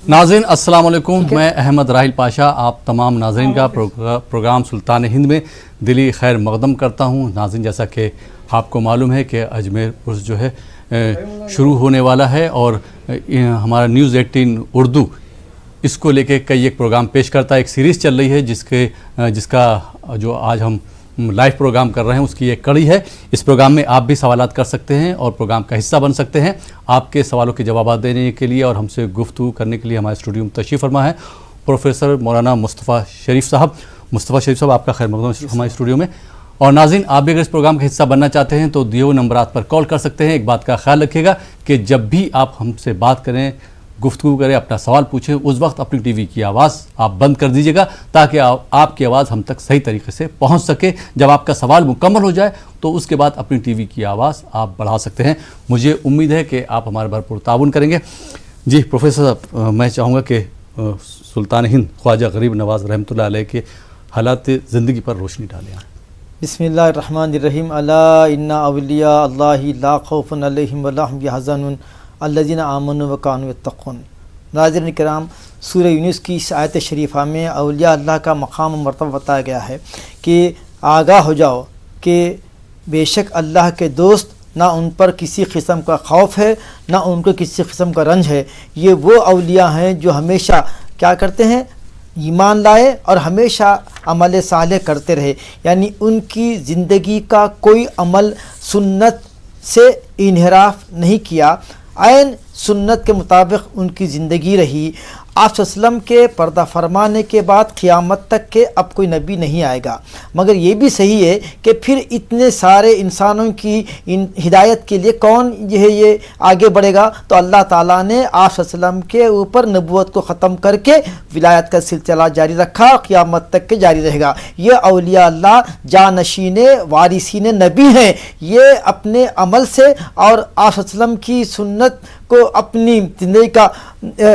ناظرین السلام علیکم، میں احمد راحیل پاشا آپ تمام ناظرین کا پروگرام سلطان ہند میں دلی خیر مقدم کرتا ہوں۔ ناظرین جیسا کہ آپ کو معلوم ہے کہ اجمیر عرس جو ہے شروع ہونے والا ہے اور ہمارا نیوز 18 اردو اس کو لے کے کئی ایک پروگرام پیش کرتا ہے۔ ایک سیریز چل رہی ہے جس کا جو آج ہم لائیو پروگرام کر رہے ہیں اس کی ایک کڑی ہے۔ اس پروگرام میں آپ بھی سوالات کر سکتے ہیں اور پروگرام کا حصہ بن سکتے ہیں۔ آپ کے سوالوں کے جوابات دینے کے لیے اور ہم سے گفتگو کرنے کے لیے ہمارے اسٹوڈیو میں تشریف فرما ہے پروفیسر مولانا مصطفیٰ شریف صاحب۔ مصطفیٰ شریف صاحب آپ کا خیر مقدم ہمارے اسٹوڈیو میں۔ اور ناظرین آپ بھی اگر اس پروگرام کا حصہ بننا چاہتے ہیں تو دیے ہوئے نمبرات پر کال کر سکتے ہیں۔ ایک بات کا خیال رکھیے گا کہ جب بھی آپ ہم سے بات کریں، گفتگو کریں، اپنا سوال پوچھیں، اس وقت اپنی ٹی وی کی آواز آپ بند کر دیجیے گا تاکہ آپ کی آواز ہم تک صحیح طریقے سے پہنچ سکے۔ جب آپ کا سوال مکمل ہو جائے تو اس کے بعد اپنی ٹی وی کی آواز آپ بڑھا سکتے ہیں۔ مجھے امید ہے کہ آپ ہمارے بھرپور تعاون کریں گے۔ جی پروفیسر صاحب، میں چاہوں گا کہ سلطان ہند خواجہ غریب نواز رحمۃ اللہ علیہ کے حالات زندگی پر روشنی ڈالیں۔ بسم اللہ الرحمن الرحیم۔ الا ان اولیاء اللہ لا خوف علیہم ولا هم یحزنون الذین آمنوا وکانوا یتقون۔ ناظرین کرام، سورہ یونس کی اس آیت شریفہ میں اولیاء اللہ کا مقام و مرتبہ بتایا گیا ہے کہ آگاہ ہو جاؤ کہ بے شک اللہ کے دوست نہ ان پر کسی قسم کا خوف ہے نہ ان کو کسی قسم کا رنج ہے۔ یہ وہ اولیاء ہیں جو ہمیشہ کیا کرتے ہیں؟ ایمان لائے اور ہمیشہ عمل صالح کرتے رہے، یعنی ان کی زندگی کا کوئی عمل سنت سے انحراف نہیں کیا، عین سنت کے مطابق ان کی زندگی رہی۔ آپ صلی اللہ علیہ وسلم کے پردہ فرمانے کے بعد قیامت تک کے اب کوئی نبی نہیں آئے گا، مگر یہ بھی صحیح ہے کہ پھر اتنے سارے انسانوں کی ہدایت کے لیے کون یہ آگے بڑھے گا؟ تو اللہ تعالیٰ نے آپ صلی اللہ علیہ وسلم کے اوپر نبوت کو ختم کر کے ولایت کا سلسلہ جاری رکھا، قیامت تک کے جاری رہے گا۔ یہ اولیاء اللہ جانشین وارثین نبی ہیں۔ یہ اپنے عمل سے اور آپ صلی اللہ علیہ وسلم کی سنت کو اپنی زندگی کا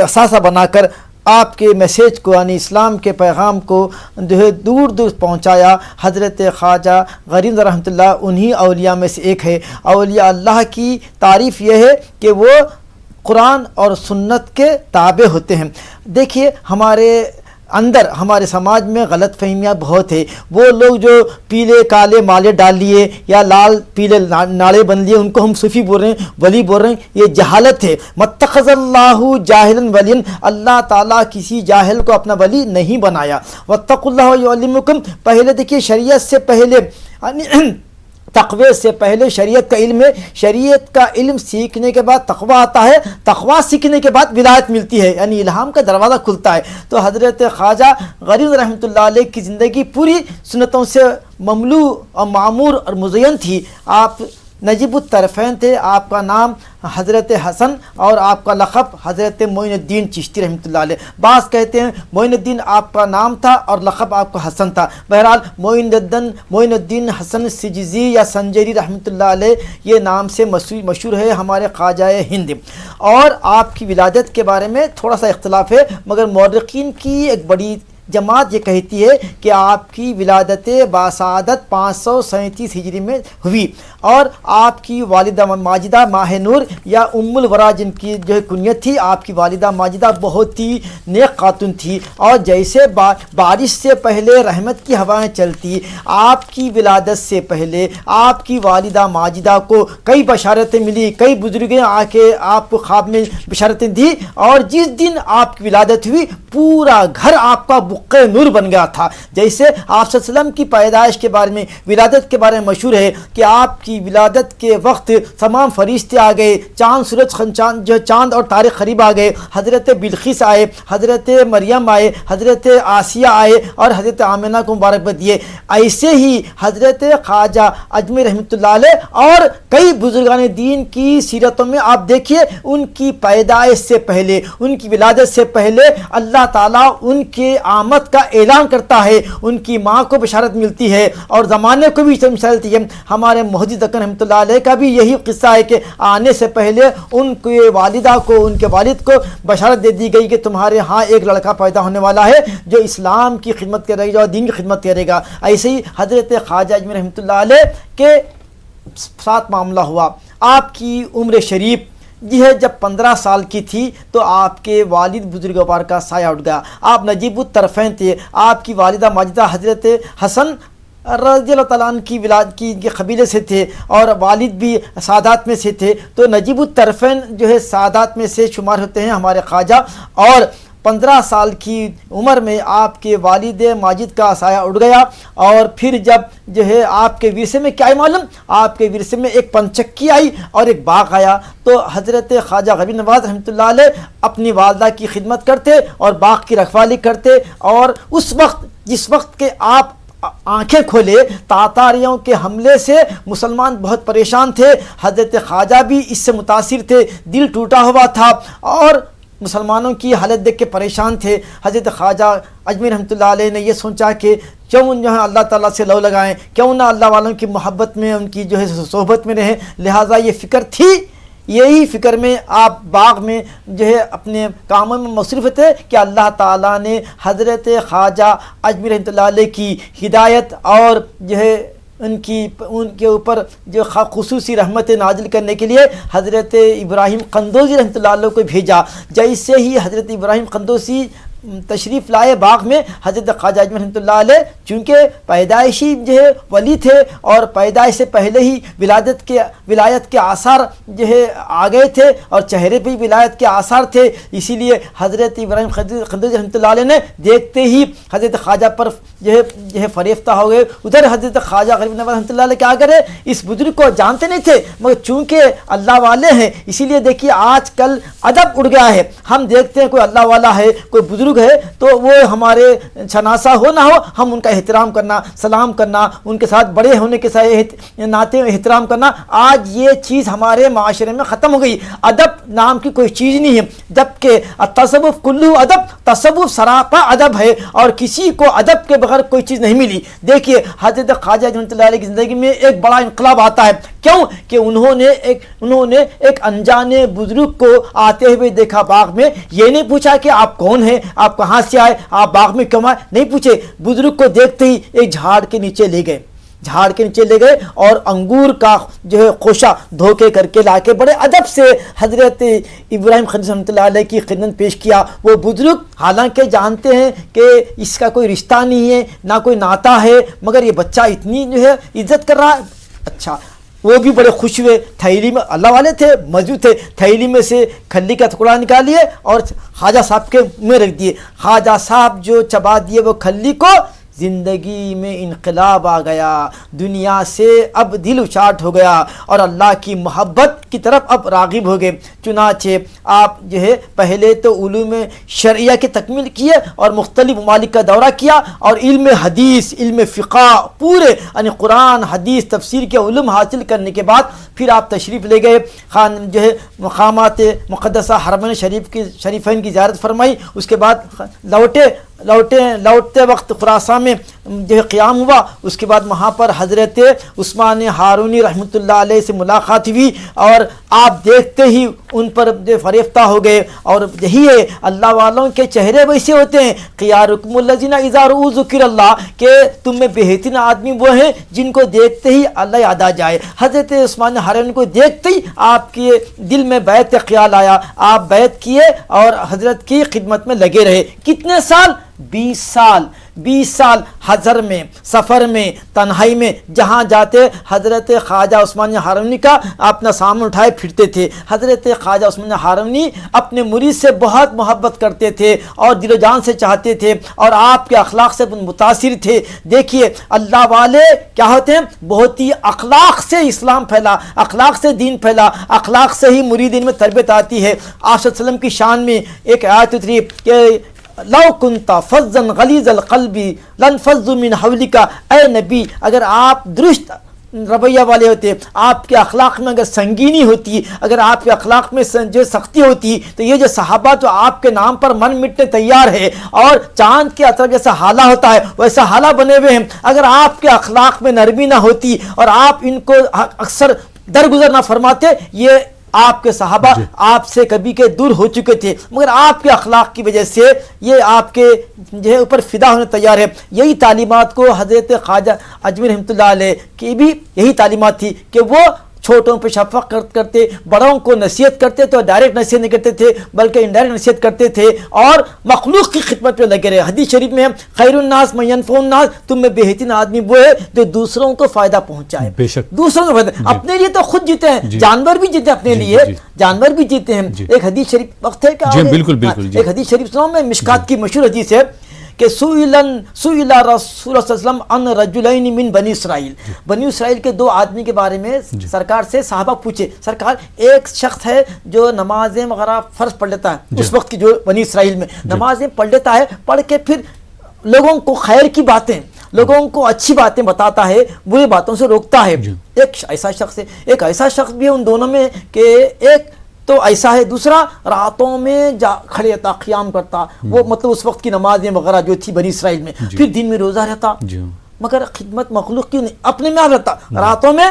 اثاثہ بنا کر آپ کے میسیج کو، یعنی اسلام کے پیغام کو جو ہے دور دور پہنچایا۔ حضرت خواجہ غریب رحمۃ اللہ انہی اولیاء میں سے ایک ہے۔ اولیاء اللہ کی تعریف یہ ہے کہ وہ قرآن اور سنت کے تابع ہوتے ہیں۔ دیکھیے ہمارے اندر ہمارے سماج میں غلط فہمیاں بہت ہے۔ وہ لوگ جو پیلے کالے مالے ڈال لیے یا لال پیلے ناڑے بن لیے ان کو ہم صوفی بول رہے ہیں، ولی بول رہے ہیں، یہ جہالت ہے۔ متخذ اللہ جاہلا ولی، اللہ تعالیٰ کسی جاہل کو اپنا ولی نہیں بنایا۔ واتقوا اللہ ویعلمکم، پہلے دیکھیے شریعت سے پہلے تقوی سے پہلے شریعت کا علم ہے، شریعت کا علم سیکھنے کے بعد تقوی آتا ہے، تقوی سیکھنے کے بعد ولایت ملتی ہے، یعنی الہام کا دروازہ کھلتا ہے۔ تو حضرت خواجہ غریب رحمۃ اللہ علیہ کی زندگی پوری سنتوں سے مملو اور معمور اور مزین تھی۔ آپ نجیب الطرفین تھے، آپ کا نام حضرت حسن اور آپ کا لقب حضرت معین الدین چشتی رحمۃ اللہ علیہ۔ بعض کہتے ہیں معین الدین آپ کا نام تھا اور لقب آپ کا حسن تھا۔ بہرحال معین الدین حسن سجزی یا سنجری رحمۃ اللہ علیہ یہ نام سے مشہور ہے ہمارے خواجہ ہند۔ اور آپ کی ولادت کے بارے میں تھوڑا سا اختلاف ہے، مگر مورخین کی ایک بڑی جماعت یہ کہتی ہے کہ آپ کی ولادت باسعادت 537 ہجری میں ہوئی، اور آپ کی والدہ ماجدہ ماہ نور یا ام الورا جن کی جو ہے کنیت تھی، آپ کی والدہ ماجدہ بہت ہی نیک خاتون تھی، اور جیسے بارش سے پہلے رحمت کی ہوائیں چلتی، آپ کی ولادت سے پہلے آپ کی والدہ ماجدہ کو کئی بشارتیں ملی، کئی بزرگیں آ کے آپ کو خواب میں بشارتیں دی، اور جس دن آپ کی ولادت ہوئی پورا گھر آپ کا بقع نور بن گیا تھا۔ جیسے آپ صلی اللہ علیہ وسلم کی پیدائش کے بارے میں، ولادت کے بارے میں مشہور ہے کہ آپ کی ولادت کے وقت تمام فرشتے آ گئے، چاند سورج جو چاند اور تارے قریب آ گئے، حضرت بلقیس آئے، حضرت مریم آئے، حضرت آسیہ آئے اور حضرت آمنہ کو مبارکباد دیے۔ ایسے ہی حضرت خواجہ اجمیر رحمۃ اللہ علیہ اور کئی بزرگان دین کی سیرتوں میں آپ دیکھیے ان کی پیدائش سے پہلے، ان کی ولادت سے پہلے اللہ تعالیٰ ان کے آمد کا اعلان کرتا ہے، ان کی ماں کو بشارت ملتی ہے اور زمانے کو بھی بشارت ملتی ہے۔ ہمارے محدث دکن رحمۃ اللہ علیہ کا بھی یہی قصہ ہے کہ آنے سے پہلے ان کے والدہ کو، ان کے والد کو بشارت دے دی گئی کہ تمہارے ہاں ایک لڑکا پیدا ہونے والا ہے جو اسلام کی خدمت کرے گا اور دین کی خدمت کرے گا۔ ایسے ہی حضرت خواجہ اجمیر رحمۃ اللہ علیہ کے ساتھ معاملہ ہوا۔ آپ کی عمر شریف یہ ہے جب 15 سال کی تھی تو آپ کے والد بزرگوار کا سایہ اٹھ گیا. آپ نجیب الطرفین تھے. آپ کی والدہ ماجدہ حضرت حسن رضی اللہ تعالیٰ عنہ کی ولادت کی ان کے قبیلے سے تھے اور والد بھی سادات میں سے تھے. تو نجیب الطرفین جو ہے سادات میں سے شمار ہوتے ہیں ہمارے خواجہ. اور 15 سال کی عمر میں آپ کے والد ماجد کا سایہ اڑ گیا. اور پھر جب جو ہے آپ کے ورثے میں کیا ہے معلوم, آپ کے ورثے میں ایک پنچکی آئی اور ایک باغ آیا. تو حضرت خواجہ غریب نواز رحمۃ اللہ علیہ اپنی والدہ کی خدمت کرتے اور باغ کی رکھوالی کرتے. اور اس وقت جس وقت کے آپ آنکھیں کھولے تاتاریوں کے حملے سے مسلمان بہت پریشان تھے. حضرت خواجہ بھی اس سے متاثر تھے, دل ٹوٹا ہوا تھا اور مسلمانوں کی حالت دیکھ کے پریشان تھے. حضرت خواجہ اجمیر رحمۃ اللہ علیہ نے یہ سوچا کہ کیوں جو ہے اللہ تعالیٰ سے لو لگائیں, کیوں نہ اللہ والوں کی محبت میں ان کی جو ہے صحبت میں رہیں. لہٰذا یہ فکر تھی, یہی فکر میں آپ باغ میں جو ہے اپنے کاموں میں مصروف تھے کہ اللہ تعالیٰ نے حضرت خواجہ اجمیر رحمۃ اللہ علیہ کی ہدایت اور جو ہے ان کے اوپر جو خصوصی رحمت نازل کرنے کے لیے حضرت ابراہیم قندوزی رحمۃ اللہ علیہ کو بھیجا. جیسے ہی حضرت ابراہیم قندوزی تشریف لائے باغ میں, حضرت خواجہ اجمیر رحمۃ اللہ علیہ چونکہ پیدائشی جو ہے ولی تھے اور پیدائش سے پہلے ہی ولایت کے آثار جو ہے آ گئے تھے اور چہرے پہ ولایت کے آثار تھے. اسی لیے حضرت ابراہیم قندوزی رحمۃ اللہ علیہ نے دیکھتے ہی حضرت خواجہ پر جو ہے فریفتہ ہو گئے. ادھر حضرت خواجہ غریب نواز رحمۃ اللہ علیہ کیا کرے, اس بزرگ کو جانتے نہیں تھے مگر چونکہ اللہ والے ہیں اسی لیے دیکھیے آج کل ادب اڑ گیا ہے. ہم دیکھتے ہیں کوئی اللہ والا ہے, کوئی بزرگ ہے تو وہ ہمارے شناسا ہو نہ ہو ہم ان کا احترام کرنا, سلام کرنا, ان کے ساتھ بڑے ہونے کے ساتھ ناطے احترام کرنا. آج یہ چیز ہمارے معاشرے میں ختم ہو گئی. ادب نام کی کوئی چیز نہیں ہے, جبکہ تصوف کلو ادب, تصوف سراپا ادب ہے اور کسی کو ادب کے بغیر کوئی چیز نہیں ملی. دیکھیے حضرت خواجہ رحمۃ اللہ علیہ کی زندگی میں ایک بڑا انقلاب آتا ہے. کیوں کہ انہوں نے ایک انجانے بزرگ کو آتے ہوئے دیکھا باغ میں. یہ نہیں پوچھا کہ آپ کون ہیں, آپ کہاں سے آئے, آپ باغ میں کیوں آئے, نہیں پوچھے. بزرگ کو دیکھتے ہی ایک جھاڑ کے نیچے لے گئے اور انگور کا جو ہے خوشہ دھوکے کر کے لا کے بڑے ادب سے حضرت ابراہیم قندوزی رحمۃ اللہ علیہ کی خدمت پیش کیا. وہ بزرگ حالانکہ جانتے ہیں کہ اس کا کوئی رشتہ نہیں ہے نہ کوئی ناتا ہے مگر یہ بچہ اتنی جو ہے عزت کر رہا ہے. اچھا وہ بھی بڑے خوش ہوئے. تھیلی میں اللہ والے تھے, موجود تھے, تھیلی میں سے کھلی کا ٹکڑا نکالیے اور خواجہ صاحب کے منہ رکھ دیے. خواجہ صاحب جو چبا دیے وہ کھلی کو, زندگی میں انقلاب آ گیا. دنیا سے اب دل اچاٹ ہو گیا اور اللہ کی محبت کی طرف اب راغب ہو گئے. چنانچہ آپ جو ہے پہلے تو علوم شرعیہ کی تکمیل کیے اور مختلف ممالک کا دورہ کیا اور علم حدیث, علم فقہ, پورے یعنی قرآن حدیث تفسیر کے علوم حاصل کرنے کے بعد پھر آپ تشریف لے گئے. جو ہے مقامات مقدسہ حرمین شریفین کی زیارت فرمائی. اس کے بعد لوٹتے وقت خراسان میں جو ہے قیام ہوا. اس کے بعد وہاں پر حضرت عثمان ہارونی رحمۃ اللہ علیہ سے ملاقات ہوئی اور آپ دیکھتے ہی ان پر جو فریفتہ ہو گئے. اور یہی ہے اللہ والوں کے چہرے ویسے ہوتے ہیں, خیارکم الذین اذا رؤوا ذکر اللہ, کہ تم میں بہترین آدمی وہ ہیں جن کو دیکھتے ہی اللہ یاد آ جائے. حضرت عثمان ہارونی کو دیکھتے ہی آپ کے دل میں بیعت کا خیال آیا. آپ بیعت کیے اور حضرت کی خدمت میں لگے رہے. کتنے سال؟ 20 سال حضر میں, سفر میں, تنہائی میں جہاں جاتے حضرت خواجہ عثمان ہارونی کا اپنا سامان اٹھائے پھرتے تھے. حضرت خواجہ عثمان ہارونی اپنے مرید سے بہت محبت کرتے تھے اور دل و جان سے چاہتے تھے اور آپ کے اخلاق سے متاثر تھے. دیکھیے اللہ والے کیا ہوتے ہیں, بہت ہی اخلاق سے اسلام پھیلا, اخلاق سے دین پھیلا, اخلاق سے ہی مریدین میں تربیت آتی ہے. آپ صلی اللہ علیہ وسلم کی شان میں ایک آیت اتری کہ لو کنت فظا غلیظ القلب لانفضوا من حولک, اے نبی اگر آپ درست رویہ والے ہوتے, آپ کے اخلاق میں اگر سنگینی ہوتی, اگر آپ کے اخلاق میں جو سختی ہوتی تو یہ جو صحابہ جو آپ کے نام پر من مٹنے تیار ہے اور چاند کے اثر جیسا حالہ ہوتا ہے ویسا حالہ بنے ہوئے ہیں, اگر آپ کے اخلاق میں نرمی نہ ہوتی اور آپ ان کو اکثر درگزر نہ فرماتے, یہ آپ کے صحابہ آپ سے کبھی کے دور ہو چکے تھے مگر آپ کے اخلاق کی وجہ سے یہ آپ کے جو ہے اوپر فدا ہونے تیار ہے. یہی تعلیمات کو حضرت خواجہ اجمیر رحمۃ اللہ علیہ کی بھی یہی تعلیمات تھی کہ وہ چھوٹوں پہ شفقت کرتے، بڑوں کو نصیحت کرتے تو ڈائریکٹ نصیحت نہیں کرتے تھے بلکہ انڈائریکٹ نصیحت کرتے تھے، اور مخلوق کی خدمت پہ لگے رہے. حدیث شریف میں خیر الناس من ينفع الناس، تم میں بہترین آدمی وہ ہے جو دوسروں کو فائدہ پہنچائے. بے شک دوسروں کو فائدہ، اپنے لیے تو خود جیتے ہیں، جانور بھی جیتے ہیں اپنے لیے، جانور بھی جیتے ہیں. ایک حدیث شریف وقت ہے کیا؟ بالکل بالکل. ایک حدیث شریف سناؤں میں، مشکات کی مشہور حدیث ہے کہ سئل رسول اللہ صلی اللہ علیہ وسلم عن رجلین من بنی اسرائیل. بنی اسرائیل کے 2 آدمی کے بارے میں سرکار سے صحابہ پوچھے، سرکار ایک شخص ہے جو نمازیں وغیرہ فرض پڑھ لیتا ہے، اس وقت کی جو بنی اسرائیل میں نمازیں پڑھ لیتا ہے، پڑھ کے پھر لوگوں کو خیر کی باتیں، لوگوں کو اچھی باتیں بتاتا ہے، بری باتوں سے روکتا ہے. ایک ایسا شخص ہے، ایک ایسا شخص بھی ہے ان دونوں میں کہ ایک تو ایسا ہے، دوسرا راتوں میں کھڑے رہتا، قیام کرتا، وہ مطلب اس وقت کی نمازیں وغیرہ جو تھی بنی اسرائیل میں، پھر دن میں روزہ رہتا، مگر خدمت مخلوق کی نہیں، اپنے میں رہتا، راتوں میں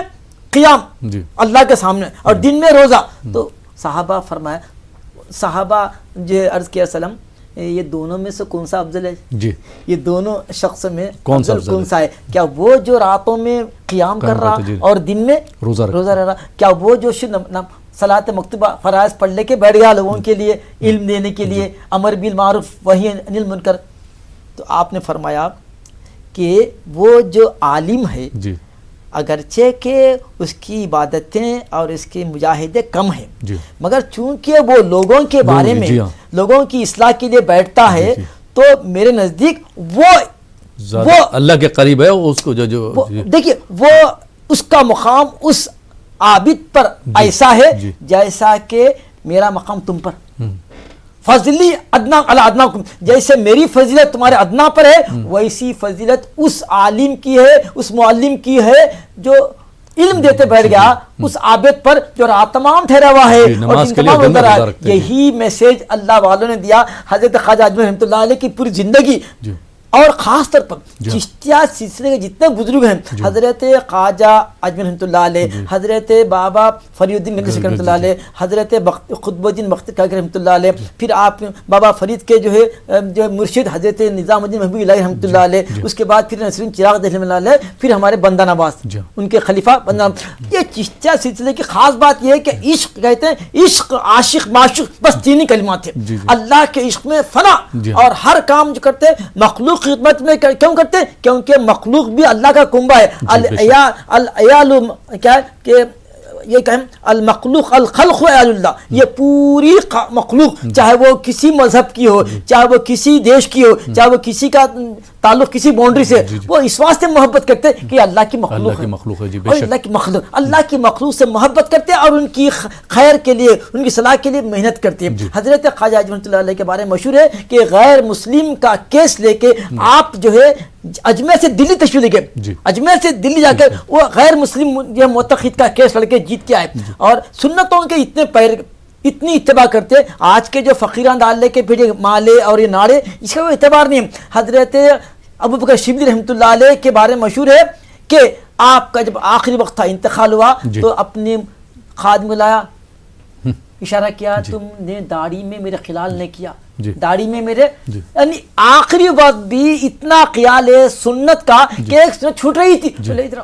قیام اللہ کے سامنے اور دن میں روزہ. تو صحابہ فرمایا، صحابہ جو عرض کیا سلام، یہ دونوں میں سے کون سا افضل ہے؟ یہ دونوں شخص میں کون سا ہے؟ کیا وہ جو راتوں میں قیام کر رہا اور دن میں روزہ رہ رہا؟ کیا وہ جو صلاۃ مکتوبہ فرائض پڑھ لے کے بیٹھ گیا لوگوں کے لیے علم دینے کے لیے، امر بالمعروف وہی عن المنکر؟ تو آپ نے فرمایا کہ وہ جو عالم ہے اگرچہ کہ اس کی عبادتیں اور اس کے مجاہدے کم ہیں، مگر چونکہ وہ لوگوں کے بارے میں لوگوں کی اصلاح کے لیے بیٹھتا ہے تو میرے نزدیک وہ اللہ کے قریب ہے. اس کو جو دیکھیے وہ اس کا مقام اس عابد پر ایسا ہے جیسا کہ میرا مقام تم پر. فضلی ادنا علی ادناکم، جیسے میری فضیلت تمہارے ادنا پر ہے ویسی فضیلت اس عالم کی ہے، اس معلم کی ہے جو علم دیتے بیٹھ گیا اس عابد پر جو رات تمام ٹھہرا ہوا ہے اور دن تمام ادھر آیا. یہی میسیج اللہ والوں نے دیا. حضرت خواجہ اجمیر رحمۃ اللہ علیہ کی پوری زندگی اور خاص طور پر چشتیہ سلسلے کے جتنے بزرگ ہیں، حضرت خواجہ اجمیر رحمۃ اللہ علیہ، حضرت بابا فرید الدین گنگی سیخ رحمۃ اللہ علیہ، حضرت قطب الدین بختیار کاکڑ رحمۃ اللہ علیہ، پھر آپ بابا فرید کے جو مرشد حضرت نظام الدین محبوب الہی رحمۃ اللہ علیہ، اس کے بعد پھر نصرالدین چراغ دہلوی رحمۃ اللہ علیہ، پھر ہمارے بندہ نواز ان کے خلیفہ بندہ نواز. یہ چشتیہ سلسلے کی خاص بات یہ ہے کہ عشق کہتے ہیں، عشق عاشق معشوق بس 3 ہی کلمات ہیں. اللہ کے عشق میں فنا، اور ہر کام جو کرتے مخلوق خدمت میں کیوں کرتے؟ کیونکہ مخلوق بھی اللہ کا کنبہ ہے. العیال کیا ہے کہ یہ کہیں المخلوق الخلق عیال اللہ، یہ پوری مخلوق چاہے وہ کسی مذہب کی ہو، چاہے وہ کسی دیش کی ہو، چاہے وہ کسی کا تعلق کسی باؤنڈری سے، وہ اس واسطے محبت کرتے کہ اللہ کی مخلوق ہے، اللہ کی مخلوق سے محبت کرتے اور ان کی خیر کے لیے، ان کی صلاح کے لیے محنت کرتے ہیں. حضرت خواجہ اجمیر رحمۃ اللہ علیہ کے بارے میں مشہور ہے کہ غیر مسلم کا کیس لے کے آپ جو ہے اجمیر سے دلی تشریف لے گئے، اجمیر سے دلی جا کر وہ غیر مسلم معتقد کا کیس لڑ کے جیت کے آئے، اور سنتوں کے اتنی اتباع کرتے. آج کے جو فقیران ڈال لے کے پھر یہ مالے اور یہ ناڑے، اس کا کوئی اعتبار نہیں. حضرت ابوبکر شبلی رحمۃ اللہ علیہ کے بارے میں مشہور ہے کہ آپ کا جب آخری وقت تھا، انتقال ہوا، تو اپنے خادم کو لایا، اشارہ کیا تم نے داڑھی میں میرے خلال نہیں کیا، داڑھی میں میرے، یعنی آخری وقت بھی اتنا خیال ہے سنت کا کہ ایک سنت چھوٹ رہی تھی، چلے ادھر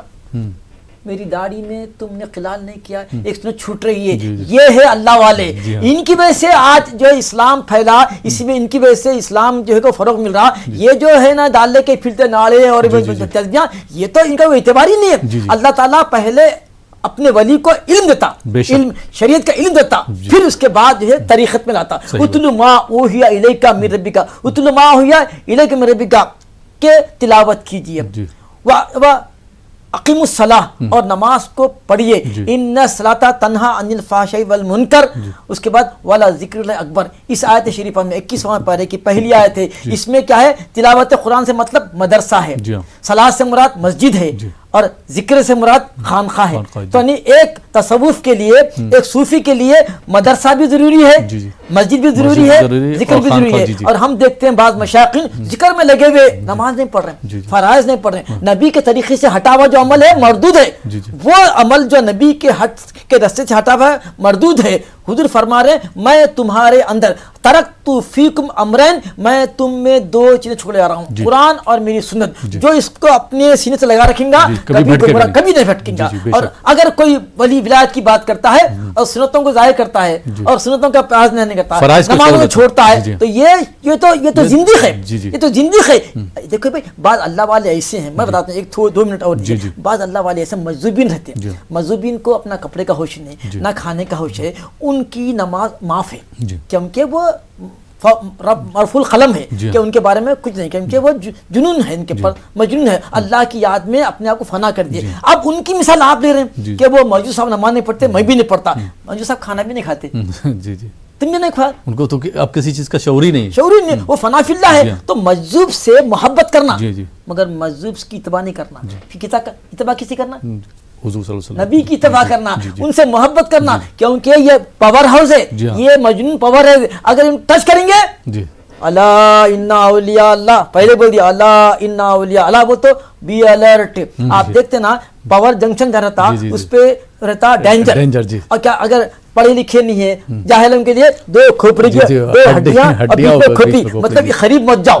میری داڑھی میں تم نے خلال نہیں کیا، ایک سنت چھوٹ رہی ہے. یہ ہے اللہ والے، ان کی وجہ سے آج جو اسلام پھیلا، اسی میں ان کی وجہ سے اسلام جو ہے کو فروغ مل رہا. یہ جو ہے نا ڈال لے کے پھرتے ناڑے اور یہ تو ان کا کوئی اعتبار ہی نہیں ہے. اللہ تعالیٰ پہلے اپنے ولی کو علم دیتا، علم شریعت کا علم دیتا، پھر اس کے بعد جو ہے طریقت میں لاتا. اتل ما اوحی الیک من ربک، اتل ما اوحی الیک من ربک کہ تلاوت کیجیے، اقیم الصلاۃ اور نماز کو پڑھیے، ان الصلاۃ تنہا عن الفحشاء والمنکر. اس کے بعد والا ذکر اللہ اکبر. اس آیت شریفہ میں 21واں پارے کی پہلی آیت ہے. اس میں کیا ہے؟ تلاوت قرآن سے مطلب مدرسہ ہے، صلاۃ سے مراد مسجد ہے، اور ذکر سے مراد خانقاہ ہے. تو یعنی ایک تصوف کے لیے، ایک صوفی کے لیے مدرسہ بھی ضروری ہے، مسجد بھی ضروری ہے، ذکر بھی ضروری ہے. اور ہم دیکھتے ہیں بعض مشائخین ذکر میں لگے ہوئے، نماز نہیں پڑھ رہے، فرائض نہیں پڑھ رہے، نبی کے طریقے سے ہٹا ہوا جو عمل ہے مردود ہے. وہ عمل جو نبی کے رستے سے ہٹا ہوا ہے مردود ہے. حضور فرما رہے ہیں میں تمہارے اندر ترکت فیکم امرین، میں تم میں دو چیزیں چھوڑے جا رہا ہوں، قرآن اور میری سنت، جو اس کو اپنے سینے سے لگا رکھیں گا کبھی نہیں بھٹکیں گا۔ اور اگر کوئی ولی ولایت کی بات کرتا ہے اور سنتوں کو ظاہر کرتا ہے اور سنتوں کا پیاز نہیں کرتا، نمازوں کو چھوڑتا ہے، تو یہ تو زندگی ہے، یہ تو زندگی ہے۔ دیکھو بھائی بعض اللہ والے ایسے ہیں، میں بتاتا ہوں ایک 2 منٹ اور دیجیے، بعض اللہ والے ایسے مجذوبین رہتے ہیں، مجذوبین کو اپنا کپڑے کا ہوش نہیں، نہ کھانے کا ہوش ہے، ان کی نماز معاف ہے کیونکہ وہ مرفوع القلم ہے کہ ان کے بارے میں کچھ نہیں، کیونکہ وہ جنون ہے، ان کے پر مجنون ہے، اللہ کی یاد میں اپنے آپ کو فنا کر دیا۔ اب ان کی مثال آپ لے رہے ہیں کہ وہ موجود صاحب نماز نہیں پڑھتے، میں بھی نہیں پڑھتا، موجود صاحب کھانا بھی نہیں کھاتے، تم نے نہیں کھایا، ان کو تو اب کسی چیز کا شعور ہی نہیں، وہ فنا فی اللہ ہے۔ تو مجذوب سے محبت کرنا، مگر مجذوب کی اتباع نہیں کرنا، اتباع کسی کرنا، حضور صلی اللہ علیہ وسلم نبی کی اتباع کرنا، ان سے محبت کرنا، کیونکہ یہ پاور ہاؤس ہے، یہ مجنون پاور ہے، اگر ان ٹچ کریں گے اللہ انا اولیاء اللہ، پہلے بول دیا اللہ انا اولیاء اللہ، وہ تو بی الرٹ۔ آپ دیکھتے نا پاور جنکشن جہاں رہتا اس پہ رہتا ڈینجر، اور کیا اگر پڑھے لکھے نہیں ہے جاہلوں کے لیے 2 کھوپڑی کی 2 ہڈیاں اور کھوپڑی، مطلب قریب مت جاؤ۔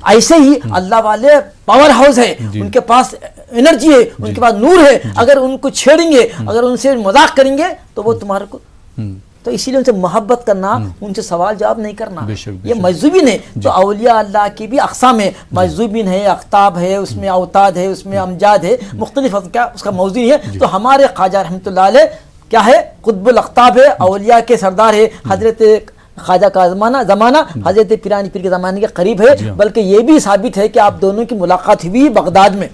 ایسے ہی اللہ والے پاور ہاؤس ہے، ان کے پاس انرجی ہے، ان کے پاس نور ہے، اگر ان کو چھیڑیں گے، اگر ان سے مذاق کریں گے تو وہ تمہارے کو، تو اسی لیے ان سے محبت کرنا، ان سے سوال جواب نہیں کرنا، یہ مجذوبین ہے۔ تو اولیاء اللہ کی بھی اقسام ہے، مجذوبین ہے، اقطاب ہے، اس میں اوتاد ہے، اس میں امجاد ہے، مختلف کیا اس کا موضوع ہے۔ تو ہمارے خواجہ رحمۃ اللہ علیہ کیا ہے، قطب الاقطاب ہے، اولیاء کے سردار ہے، حضرت خواجہ کا زمانہ حضرت پیرانی پیر کے زمانے کے قریب ہے، بلکہ یہ بھی ثابت ہے کہ آپ دونوں کی ملاقات ہوئی بغداد میں،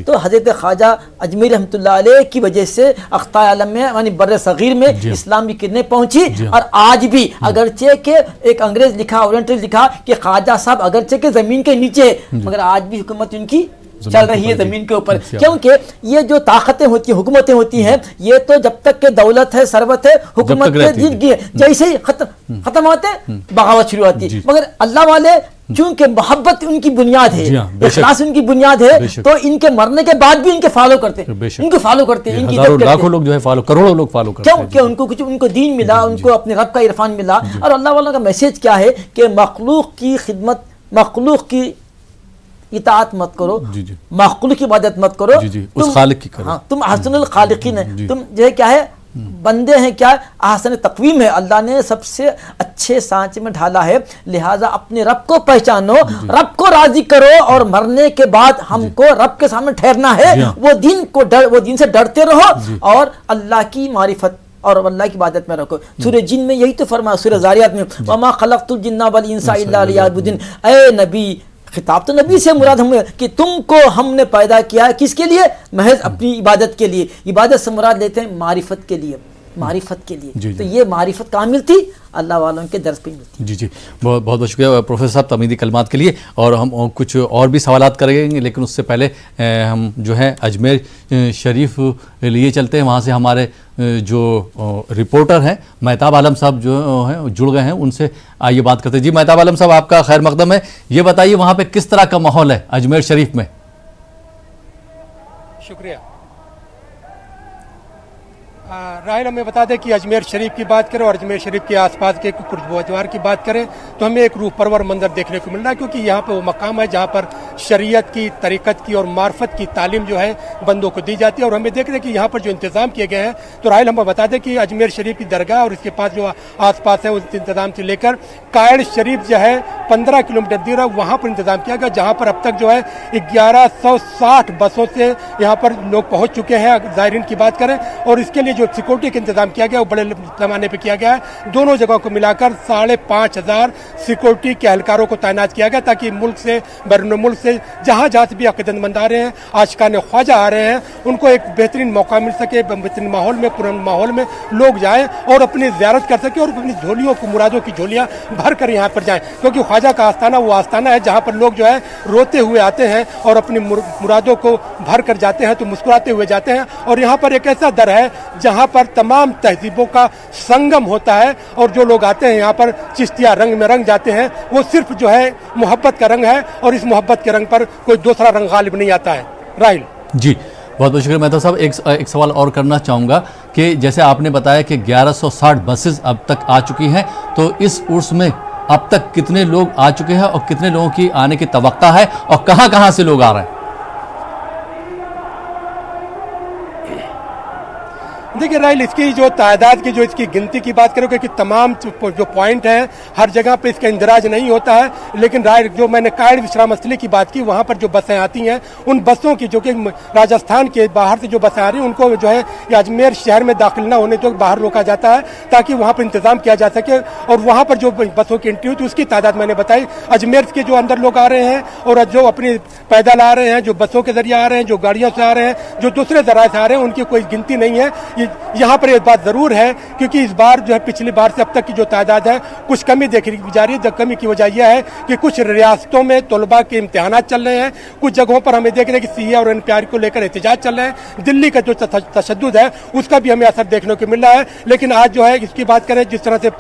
تو حضرت خواجہ اجمیری رحمۃ اللہ علیہ کی وجہ سے اقطار عالم میں یعنی بر صغیر میں اسلام کی کرنیں پہنچی۔ اور آج بھی اگرچہ کہ ایک انگریز لکھا، اورینٹل لکھا کہ خواجہ صاحب اگرچہ کہ زمین کے نیچے، مگر آج بھی حکومت ان کی چل رہی ہے زمین کے اوپر، کیونکہ یہ جو طاقتیں ہوتی ہیں، حکومتیں ہوتی ہیں، یہ تو جب تک کہ دولت ہے، ثروت ہے، حکومت ہے، جیسے ہی ختم ہوتے بغاوت شروع ہوتی ہے۔ مگر اللہ والے چونکہ محبت ان کی بنیاد ہے، اخلاص ان کی بنیاد ہے، تو ان کے مرنے کے بعد بھی ان کے فالو کرتے ہیں، ان کو فالو کرتے ہیں، لاکھوں لوگ جو ہے فالو، کروڑوں لوگ فالو کرتے ہیں، کیوں کہ ان کو کچھ، ان کو دین ملا، ان کو اپنے رب کا عرفان ملا۔ اور اللہ والوں کا میسج کیا ہے کہ مخلوق کی خدمت، مخلوق کی اطاعت مت کرو، مخلوق کی عبادت مت کرو، اس خالق کی کرو، تم احسن الخالقین ہیں، تم جو ہے کیا ہے بندے ہیں، کیا احسن تقویم ہے، اللہ نے سب سے اچھے سانچے میں ڈھالا ہے، لہٰذا اپنے رب کو پہچانو، رب کو راضی کرو، اور مرنے کے بعد ہم کو رب کے سامنے ٹھہرنا ہے، وہ دین سے ڈرتے رہو، اور اللہ کی معرفت اور اللہ کی عبادت میں رکھو۔ سورہ جن میں یہی تو فرمایا، سورہ زاریات میں وما خلقت الجن والانس الا لیعبدون، اے نبی، خطاب تو نبی سے مراد ہم کہ تم کو ہم نے پیدا کیا کس کے لیے، محض اپنی عبادت کے لیے۔ عبادت سے مراد لیتے ہیں معرفت کے لیے، معرفت کے لیے، تو یہ معرفت کہاں ملتی، اللہ والوں کے درس پہ ملتی۔ جی بہت بہت شکریہ پروفیسر صاحب تمیدی کلمات کے لیے، اور ہم کچھ اور بھی سوالات کریں گے، لیکن اس سے پہلے ہم جو ہے اجمیر شریف لیے چلتے ہیں، وہاں سے ہمارے جو رپورٹر ہیں مہتاب عالم صاحب جو ہیں جڑ گئے ہیں، ان سے آئیے بات کرتے ہیں۔ جی مہتاب عالم صاحب، آپ کا خیر مقدم ہے، یہ بتائیے وہاں پہ کس طرح کا ماحول ہے اجمیر شریف میں؟ شکریہ راہل، ہمیں بتا دیں کہ اجمیر شریف کی بات کریں اور اجمیر شریف کے آس پاس کے کچھ بوجوار کی بات کریں تو ہمیں ایک روح پرور منظر دیکھنے کو مل رہا ہے، کیونکہ یہاں پہ وہ مقام ہے جہاں پر شریعت کی، طریقت کی اور معرفت کی تعلیم جو ہے بندوں کو دی جاتی ہے، اور ہمیں دیکھ رہے ہیں کہ یہاں پر جو انتظام کیے گئے ہیں، تو راہل ہمیں بتا دیں کہ اجمیر شریف کی درگاہ اور اس کے پاس جو آس پاس ہے اس انتظام سے لے کر کائڑ شریف جو ہے 15 کلومیٹر دور ہے، وہاں پر انتظام کیا گیا، جہاں پر اب تک جو ہے 1160 بسوں سے یہاں پر لوگ پہنچ چکے ہیں زائرین کی بات کریں، اور اس کے لیے جو سیکورٹی کا انتظام کیا گیا وہ بڑے پیمانے پہ کیا گیا ہے، دونوں جگہوں کو ملا کر 5500 سیکورٹی کے اہلکاروں کو تعینات کیا گیا، تاکہ ملک سے، بیرون ملک سے، جہاں سے بھی عقیدت مند آ رہے ہیں، عاشقان خواجہ آ رہے ہیں، ان کو ایک بہترین موقع مل سکے، بہترین ماحول میں، پرامن ماحول میں لوگ جائیں اور اپنی زیارت کر سکیں، اور اپنی جھولیوں کو، مرادوں کی جھولیاں بھر کر یہاں پر جائیں، کیونکہ خواجہ کا آستانہ وہ آستانہ ہے جہاں پر لوگ جو ہے روتے ہوئے آتے ہیں اور اپنی مرادوں کو بھر کر جاتے ہیں، تو مسکراتے ہوئے جاتے ہیں، اور یہاں پر ایک ایسا در ہے جہاں پر تمام تہذیبوں کا سنگم ہوتا ہے، اور جو لوگ آتے ہیں یہاں پر چشتیہ رنگ میں رنگ جاتے ہیں، وہ صرف جو ہے محبت کا رنگ ہے، اور اس محبت کے رنگ پر کوئی دوسرا رنگ غالب نہیں آتا ہے۔ راہل جی بہت بہت شکریہ مہتاب صاحب. ایک سوال اور کرنا چاہوں گا کہ جیسے آپ نے بتایا کہ 1160 بسز اب تک آ چکی ہیں، تو اس عرس میں اب تک کتنے لوگ آ چکے ہیں اور کتنے لوگوں کی آنے کی توقع ہے اور کہاں کہاں سے لوگ آ رہے ہیں؟ دیکھیے رائل، اس کی جو تعداد کی جو اس کی گنتی کی بات کرو کہ تمام جو پوائنٹ ہیں ہر جگہ پہ اس کا اندراج نہیں ہوتا ہے، لیکن رائل جو میں نے کاڑ وشرام استھلی کی بات کی، وہاں پر جو بسیں آتی ہیں ان بسوں کی جو کہ راجستھان کے باہر سے جو بسیں آ رہی ہیں ان کو جو ہے یہ اجمیر شہر میں داخل نہ ہونے تو باہر روکا جاتا ہے تاکہ وہاں پر انتظام کیا جا سکے. اور وہاں پر جو بسوں کی انٹری ہوتی ہے اس کی تعداد میں نے بتائی. اجمیر کے جو اندر لوگ آ رہے ہیں اور جو اپنی پیدل آ رہے ہیں، جو بسوں کے ذریعے آ رہے ہیں، جو گاڑیوں سے آ رہے ہیں، جو دوسرے ذرائع سے آ رہے ہیں، ان کی کوئی گنتی نہیں ہے. یہاں پر ایک بات ضرور ہے کیونکہ اس بار جو ہے پچھلی بار سے اب تک کی جو تعداد ہے کچھ کمی دیکھی جا رہی ہے. کمی کی وجہ یہ ہے کہ کچھ ریاستوں میں طلباء کے امتحانات چل رہے ہیں، کچھ جگہوں پر ہمیں دیکھ رہے ہیں کہ سی اے اور این پی آر کو لے کر احتجاج چل رہے ہیں. دلی کا جو تشدد ہے اس کا بھی ہمیں اثر دیکھنے کو مل رہا ہے. لیکن آج جو ہے اس کی بات کریں جس طرح سے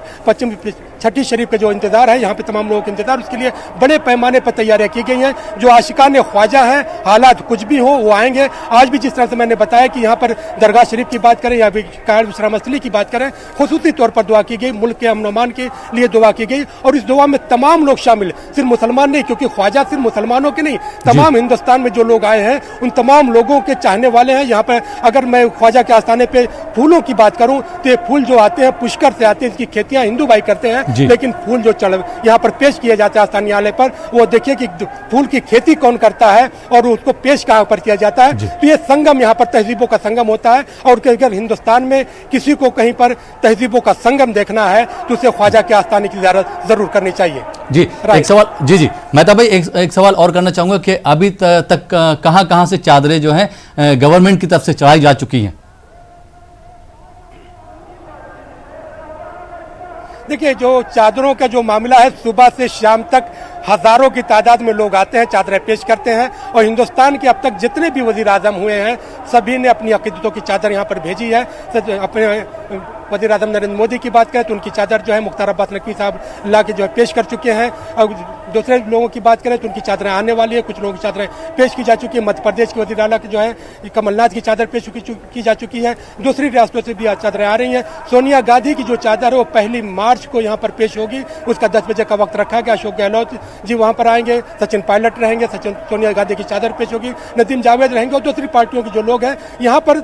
چھٹی شریف کا جو انتظار ہے، یہاں پہ تمام لوگوں کا انتظار، اس کے لیے بڑے پیمانے پر تیاریاں کی گئی ہیں. جو عاشقان خواجہ ہیں، حالات کچھ بھی ہوں وہ آئیں گے. آج بھی جس طرح سے میں نے بتایا کہ یہاں پر درگاہ شریف کی بات کریں یا کاڑ وشرام استھلی کی بات کریں، خصوصی طور پر دعا کی گئی، ملک کے امن و امان کے لیے دعا کی گئی. اور اس دعا میں تمام لوگ شامل، صرف مسلمان نہیں، کیونکہ خواجہ صرف مسلمانوں کے نہیں، تمام ہندوستان میں جو لوگ آئے ہیں ان تمام لوگوں کے چاہنے والے ہیں. یہاں پر اگر میں خواجہ کے آستانے پہ پھولوں کی بات کروں تو یہ پھول جو آتے ہیں پشکر سے آتے ہیں، اس کی کھیتیاں ہندو بھائی کرتے ہیں، لیکن پھول جو یہاں پر پیش کیے جاتے ہیں آستانی آلے پر، وہ دیکھیے کہ پھول کی کھیتی کون کرتا ہے اور اس کو پیش کہاں پر کیا جاتا ہے. تو یہ سنگم یہاں پر تہذیبوں کا سنگم ہوتا ہے. اور اگر ہندوستان میں کسی کو کہیں پر تہذیبوں کا سنگم دیکھنا ہے تو اسے خواجہ کے آستانے کی زیارت ضرور کرنی چاہیے. جی ایک سوال، جی مہتاب بھائی ایک سوال اور کرنا چاہوں گا کہ ابھی تک کہاں سے چادریں جو ہیں گورنمنٹ کی طرف سے چڑھائی جا چکی ہیں؟ دیکھیے جو چادروں کا جو معاملہ ہے، صبح سے شام تک ہزاروں کی تعداد میں لوگ آتے ہیں، چادریں پیش کرتے ہیں. اور ہندوستان کے اب تک جتنے بھی وزیر اعظم ہوئے ہیں سبھی نے اپنی عقیدتوں کی چادر یہاں پر بھیجی ہے. اپنے وزیر اعظم نریندر مودی کی بات کریں تو ان کی چادر جو ہے مختار عباس نقوی صاحب لا کے جو ہے پیش کر چکے ہیں. اور دوسرے لوگوں کی بات کریں تو ان کی چادریں آنے والی ہیں. کچھ لوگوں کی چادریں پیش کی جا چکی ہیں. مدھیہ پردیش کے وزیر اعلیٰ کی جو ہے کمل ناتھ کی چادر پیش کی جا چکی ہے. دوسری ریاستوں سے بھی چادریں آ رہی ہیں. سونیا گاندھی کی جو چادر ہے وہ 1 مارچ کو یہاں پر پیش ہوگی. اس کا 10 بجے کا وقت رکھا گیا. اشوک گہلوت جی وہاں پر آئیں گے، سچن پائلٹ رہیں گے، سونیا گاندھی کی چادر پیش ہوگی، ندیم جاوید رہیں گے اور دوسری پارٹیوں کے جو لوگ ہیں یہاں پر.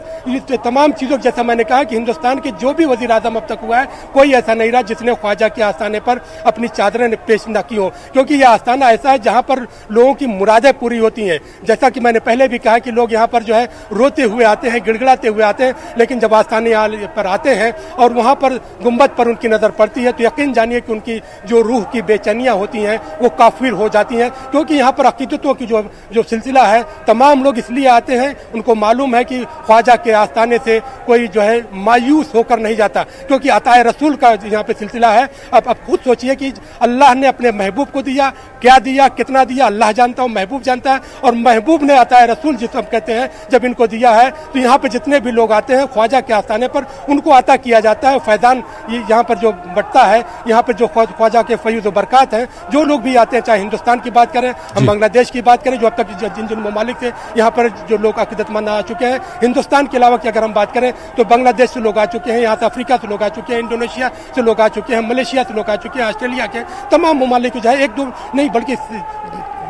تمام چیزوں جیسا میں نے کہا کہ ہندوستان کے جو بھی وزیر اعظم اب تک ہوا ہے کوئی ایسا نہیں رہا جس نے خواجہ کے آستانے پر اپنی چادریں پیش نہ کی ہوں. کیونکہ یہ آستانہ ایسا ہے جہاں پر لوگوں کی مرادیں پوری ہوتی ہیں. جیسا کہ میں نے پہلے بھی کہا کہ لوگ یہاں پر جو ہے روتے ہوئے آتے ہیں، گڑ گڑاتے ہوئے آتے ہیں، لیکن جب آستانے پر آتے ہیں اور وہاں پر گنبد پر ان کی نظر پڑتی ہے تو یقین جانیے کہ ان کی جو روح کی بے چینیاں ہوتی ہیں وہ کافر ہو جاتی ہیں. کیونکہ یہاں پر عقیدتوں کی جو سلسلہ ہے تمام لوگ اس لیے آتے ہیں، ان کو معلوم ہے کہ خواجہ کے آستانے سے کوئی جو ہے مایوس ہو کر نہیں جاتا، کیونکہ عطا رسول کا یہاں پہ سلسلہ ہے. اب خود سوچئے کہ اللہ نے اپنے محبوب کو دیا، کیا دیا، کتنا دیا، اللہ جانتا ہوں، محبوب جانتا ہے. اور محبوب نے عطا رسول جس ہم کہتے ہیں جب ان کو دیا ہے تو یہاں پہ جتنے بھی لوگ آتے ہیں خواجہ کے آستانے پر ان کو عطا کیا جاتا ہے. فیضان یہاں پر جو بٹتا ہے، یہاں پر جو خواجہ کے فیض و برکات ہیں، جو لوگ بھی آتے ہیں، چاہے ہندوستان کی بات کریں، ہم بنگلہ دیش کی بات کریں، جو اب تک جن ممالک سے یہاں پر جو لوگ عقیدت مند آ چکے ہیں، ہندوستان کے علاوہ کی اگر ہم بات کریں تو بنگلہ دیش سے لوگ آ چکے ہیں، یہاں سے افریقہ سے لوگ آ چکے ہیں، انڈونیشیا سے لوگ آ چکے ہیں، ملیشیا سے لوگ آ چکے ہیں، آسٹریلیا کے تمام ممالک جو ہے 1-2 نہیں بلکہ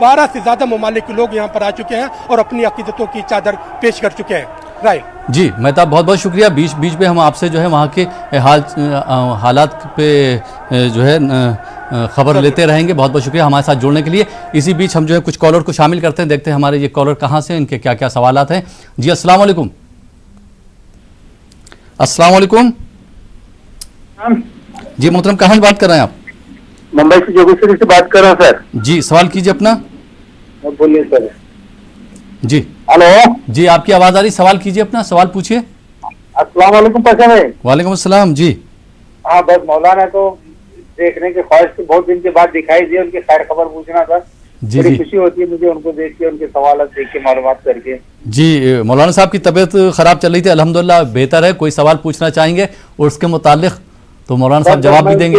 12 سے زیادہ ممالک کے لوگ یہاں پر آ چکے ہیں اور اپنی عقیدتوں کی چادر پیش کر چکے ہیں. رائٹ جی مہتاب بہت بہت شکریہ. بیچ میں ہم آپ سے جو ہے وہاں کے حالات پہ جو ہے خبر لیتے رہیں گے. بہت بہت شکریہ ہمارے ساتھ جڑنے کے لیے. اسی بیچ ہم جو ہے کچھ کالر کو شامل کرتے ہیں، دیکھتے ہیں ہمارے یہ کالر کہاں سے، ان کے کیا کیا سوالات ہیں. جی السلام علیکم. السلام علیکم. جی محترم کہاں سے بات کر رہے ہیں آپ؟ ممبئی سے جوگیشوری سے بات کر رہا ہوں سر. جی سوال کیجیے اپنا. بولیے سر. جی ہلو. جی آپ کی آواز آ رہی، سوال کیجیے اپنا، سوال پوچھیے. السلام علیکم پاشا بھائی. وعلیکم السلام. جی ہاں بس مولانا کو دیکھنے کی خواہش تھی، بہت دن کے بعد دکھائی دی، ان کی خیر خبر پوچھنا تھا. جی بڑی خوشی ہوتی ہے مجھے ان کو دیکھ کے، ان کے سوالات دیکھ کے، معلومات کر کے. جی مولانا صاحب کی طبیعت خراب چل رہی تھی، الحمدللہ بہتر ہے. کوئی سوال پوچھنا چاہیں گے اور اس کے متعلق تو مولانا صاحب جواب بھی دیں گے.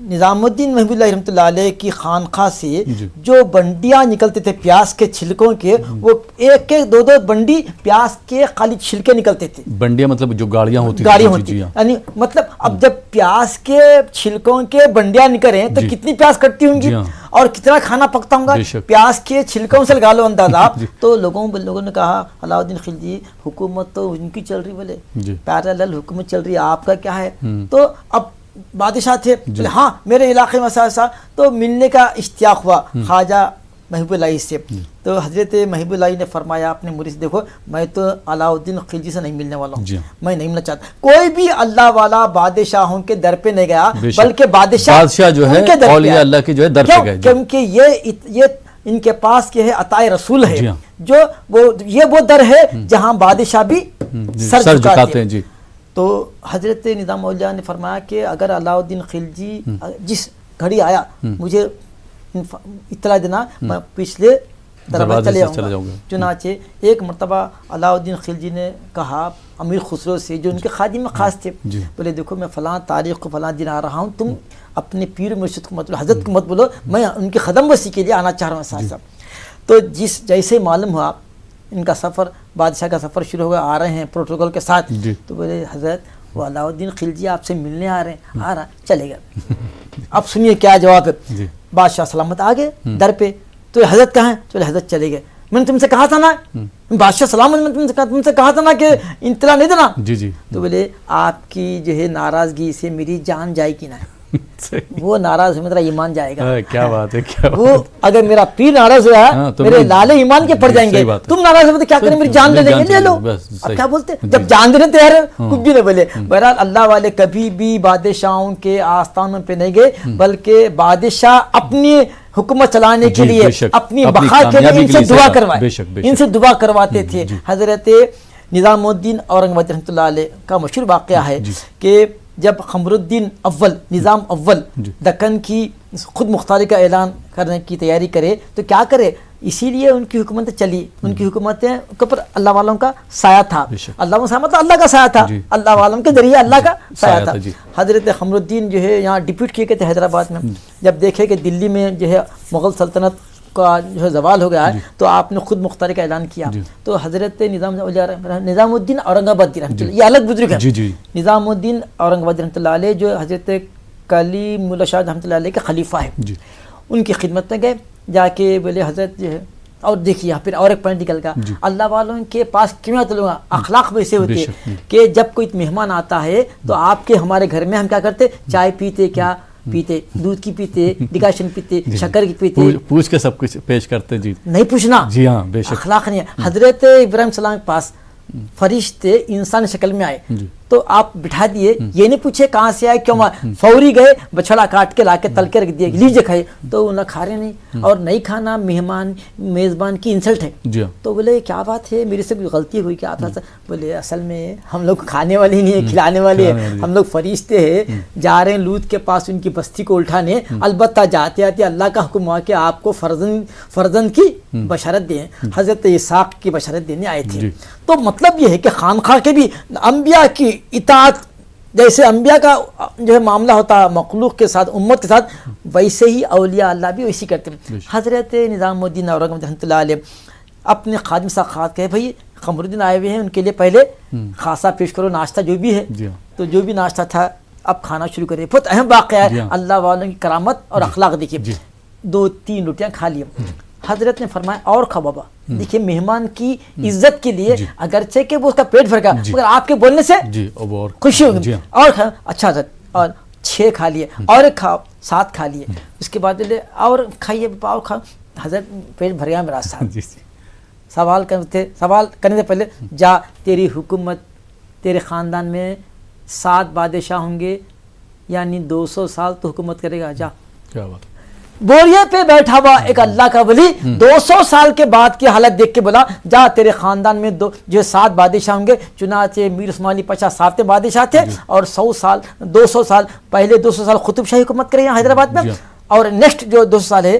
نظام الدین محب اللہ رحمۃ اللہ علیہ کی خانقاہ سے جو بنڈیاں نکلتے تھے پیاز کے چھلکوں کے، وہ ایک ایک دو دو بنڈی پیاز کے خالی چھلکے نکلتے تھے. بنڈیاں مطلب جو گاڑیاں ہوتی یعنی مطلب اب جب پیاز کے چھلکوں کے بنڈیاں نکلیں تو کتنی پیاز کٹتی ہوں گی اور کتنا کھانا پکتا ہوں گا. پیاز کے چھلکوں سے لگا لو اندازہ. تو لوگوں نے کہا علاء الدین خلجی حکومت تو ان کی چل رہی، بولے پیرالل حکومت چل رہی ہے، آپ کا کیا ہے؟ تو اب بادشاہ تھے، ہاں میرے علاقے میں ایسا، تو ملنے کا اشتیاق ہوا خواجہ محب اللہ سے. تو حضرت محب اللہ نے فرمایا اپنے مرید سے، دیکھو میں تو علاء الدین خلجی سے نہیں ملنے والا ہوں، میں نہیں ملنا چاہتا. کوئی بھی اللہ والا بادشاہوں کے در پہ نہیں گیا، بلکہ بادشاہ جو ہے اولیاء اللہ کے جو ہے در پہ گئے، کیونکہ یہ ان کے پاس یہ ہے عطائے رسول ہے، جو وہ در ہے جہاں بادشاہ بھی سر جھکاتے ہیں. تو حضرت نظام اولیاء نے فرمایا کہ اگر علاء الدین خلجی جس گھڑی آیا مجھے اطلاع دینا، میں پچھلے طرف چلے جاؤں گا. چنانچہ ایک مرتبہ علاء الدین خلجی نے کہا امیر خسرو سے، جو ان کے خادم خاص تھے، بولے دیکھو میں فلاں تاریخ کو فلاں دن آ رہا ہوں، تم اپنے پیر مرشد کو مت بولو، حضرت کو مت بولو، میں ان کی قدم بسی کے لیے آنا چاہ رہا ہوں ساتھ ساتھ. تو جیسے معلوم ہوا ان کا سفر، بادشاہ کا سفر شروع ہو گیا، آ رہے ہیں پروٹوکول کے ساتھ. تو بولے حضرت وہ علاء الدین خلجی آپ سے ملنے آ رہے ہیں. آ رہا، چلے گئے. اب سنیے کیا جواب ہے. بادشاہ سلامت آ گئے در پہ. تو حضرت کہاں ہیں؟ چلے حضرت چلے گئے. میں نے تم سے کہا تھا نا، بادشاہ سلامت، میں تم سے کہا تھا نا کہ اطلاع نہیں دینا. تو بولے آپ کی جو ہے ناراضگی سے میری جان جائے گی نا. وہ ناراض ہے میرا ایمان جائے گا. کیا بات ہے. وہ اگر میرا پیر ناراض ہوا ہے میرے لالے ایمان کے پڑ جائیں گے. تم ناراض ہو تو کیا کریں، میری جان لے لیں گے. لے لو. اب کیا بولتے جب جان دینے تیار ہے، کچھ بھی نہ بولے. بہرحال اللہ والے کبھی بھی بادشاہوں کے آستانوں پہ نہیں گئے، بلکہ بادشاہ اپنی حکومت چلانے کے لیے، اپنی بقا کے لیے ان سے دعا کروائے، ان سے دعا کرواتے تھے. حضرت نظام الدین اورنگزیب رحمۃ اللہ علیہ کا مشہور واقعہ ہے کہ جب قمر الدین اول، نظام اول دکن کی خود مختاری کا اعلان کرنے کی تیاری کرے تو کیا کرے، اسی لیے ان کی حکومت چلی. ان کی حکومتیں کے اوپر اللہ والوں کا سایہ تھا. اللہ کا سایہ مطلب اللہ کا سایہ تھا، اللہ والوں کے ذریعے اللہ کا سایہ تھا. حضرت قمر الدین جو ہے یہاں ڈپیوٹ کیے گئے تھے حیدرآباد میں. جب دیکھے کہ دلی میں جو ہے مغل سلطنت کا جو ہے زوال ہو گیا ہے تو آپ نے خود مختاری کا اعلان کیا. تو حضرت نظام الدین اورنگ رحمۃ اللہ، یہ الگ بزرگ ہے. نظام الدین اورنگ رحمۃ اللہ علیہ جو حضرت کلیم اللہ شاہ رحمۃ اللہ علیہ کے خلیفہ ہے، ان کی خدمت میں گئے. جا کے بولے حضرت جو ہے، اور دیکھیے پھر اور ایک پوائنٹ نکل گیا، اللہ والوں کے پاس کیوں اخلاق ویسے ہوتے ہیں کہ جب کوئی مہمان آتا ہے تو آپ کے ہمارے گھر میں ہم کیا کرتے، چائے پیتے، کیا پیتے، دودھ کی پیتے، ڈکاشن پیتے، شکر کی پیتے، پوچھ کے سب کچھ پیش کرتے. نہیں پوچھنا، جی ہاں بے شک اخلاق نہیں ہے. حضرت ابراہیم السلام کے پاس فرشتے انسان شکل میں آئے تو آپ بٹھا دیے، یہ نہیں پوچھے کہاں سے آئے، کیوں آئے، فوری گئے بچھڑا کاٹ کے لا کے تل کے رکھ دیا، لیجیے کھائے. تو انہیں کھا رہے نہیں، اور نہیں کھانا مہمان میزبان کی انسلٹ ہے. تو بولے کیا بات ہے، میرے سے کوئی غلطی ہوئی کیا؟ آپ بولے اصل میں ہم لوگ کھانے والے نہیں ہیں، کھلانے والے ہیں، ہم لوگ فرشتے ہیں، جا رہے ہیں لوط کے پاس ان کی بستی کو الٹھانے. البتہ جاتے آتے اللہ کا حکم ہوا کہ آپ کو فرزند کی بشارت دیں، حضرت اسحاق کی بشارت دینے آئے تھے. تو مطلب یہ ہے کہ خانقاہ کے بھی انبیاء کی اطاعت، جیسے انبیاء کا جو ہے معاملہ ہوتا ہے مخلوق کے ساتھ، امت کے ساتھ، ویسے ہی اولیاء اللہ بھی ویسے کرتے ہیں. حضرت نظام الدین اورنگزیب رحمۃ اللہ علیہ اپنے خادم سے خاص کہے بھائی قمر الدین آئے ہوئے ہیں، ان کے لیے پہلے خاصا پیش کرو، ناشتہ جو بھی ہے. تو جو بھی ناشتہ تھا اب کھانا شروع کرے. بہت اہم واقعہ ہے، اللہ والوں کی کرامت اور اخلاق دیکھیے. 2-3 روٹیاں کھا لی. حضرت نے فرمایا اور کھا بابا. دیکھیے مہمان کی عزت کے لیے اگرچہ کہ وہ اس کا پیٹ بھر گیا مگر آپ کے بولنے سے خوشی ہوگی. اور کھا، اچھا حضرت، اور 6 کھا لیے، اور ایک کھاؤ، 7 کھا لیے. اس کے بعد بولے اور کھائیے بابا، اور کھاؤ. حضرت پیٹ بھر گیا میرا ساتھ. سوال کرنے سے پہلے جا، تیری حکومت، تیرے خاندان میں 7 بادشاہ ہوں گے، یعنی 200 سال تو حکومت کرے گا. جا. کیا بات. بوریے پہ بیٹھا ہوا ایک اللہ کا ولی 200 سال کے بعد کی حالت دیکھ کے بولا جا تیرے خاندان میں جو 7 بادشاہ ہوں گے. چنانچہ میر عثمان علی پاشا 7 بادشاہ تھے اور 200 سال پہلے 200 سال قطب شاہی حکومت کرے یہاں حیدرآباد میں، اور نیکسٹ جو 200 سال ہے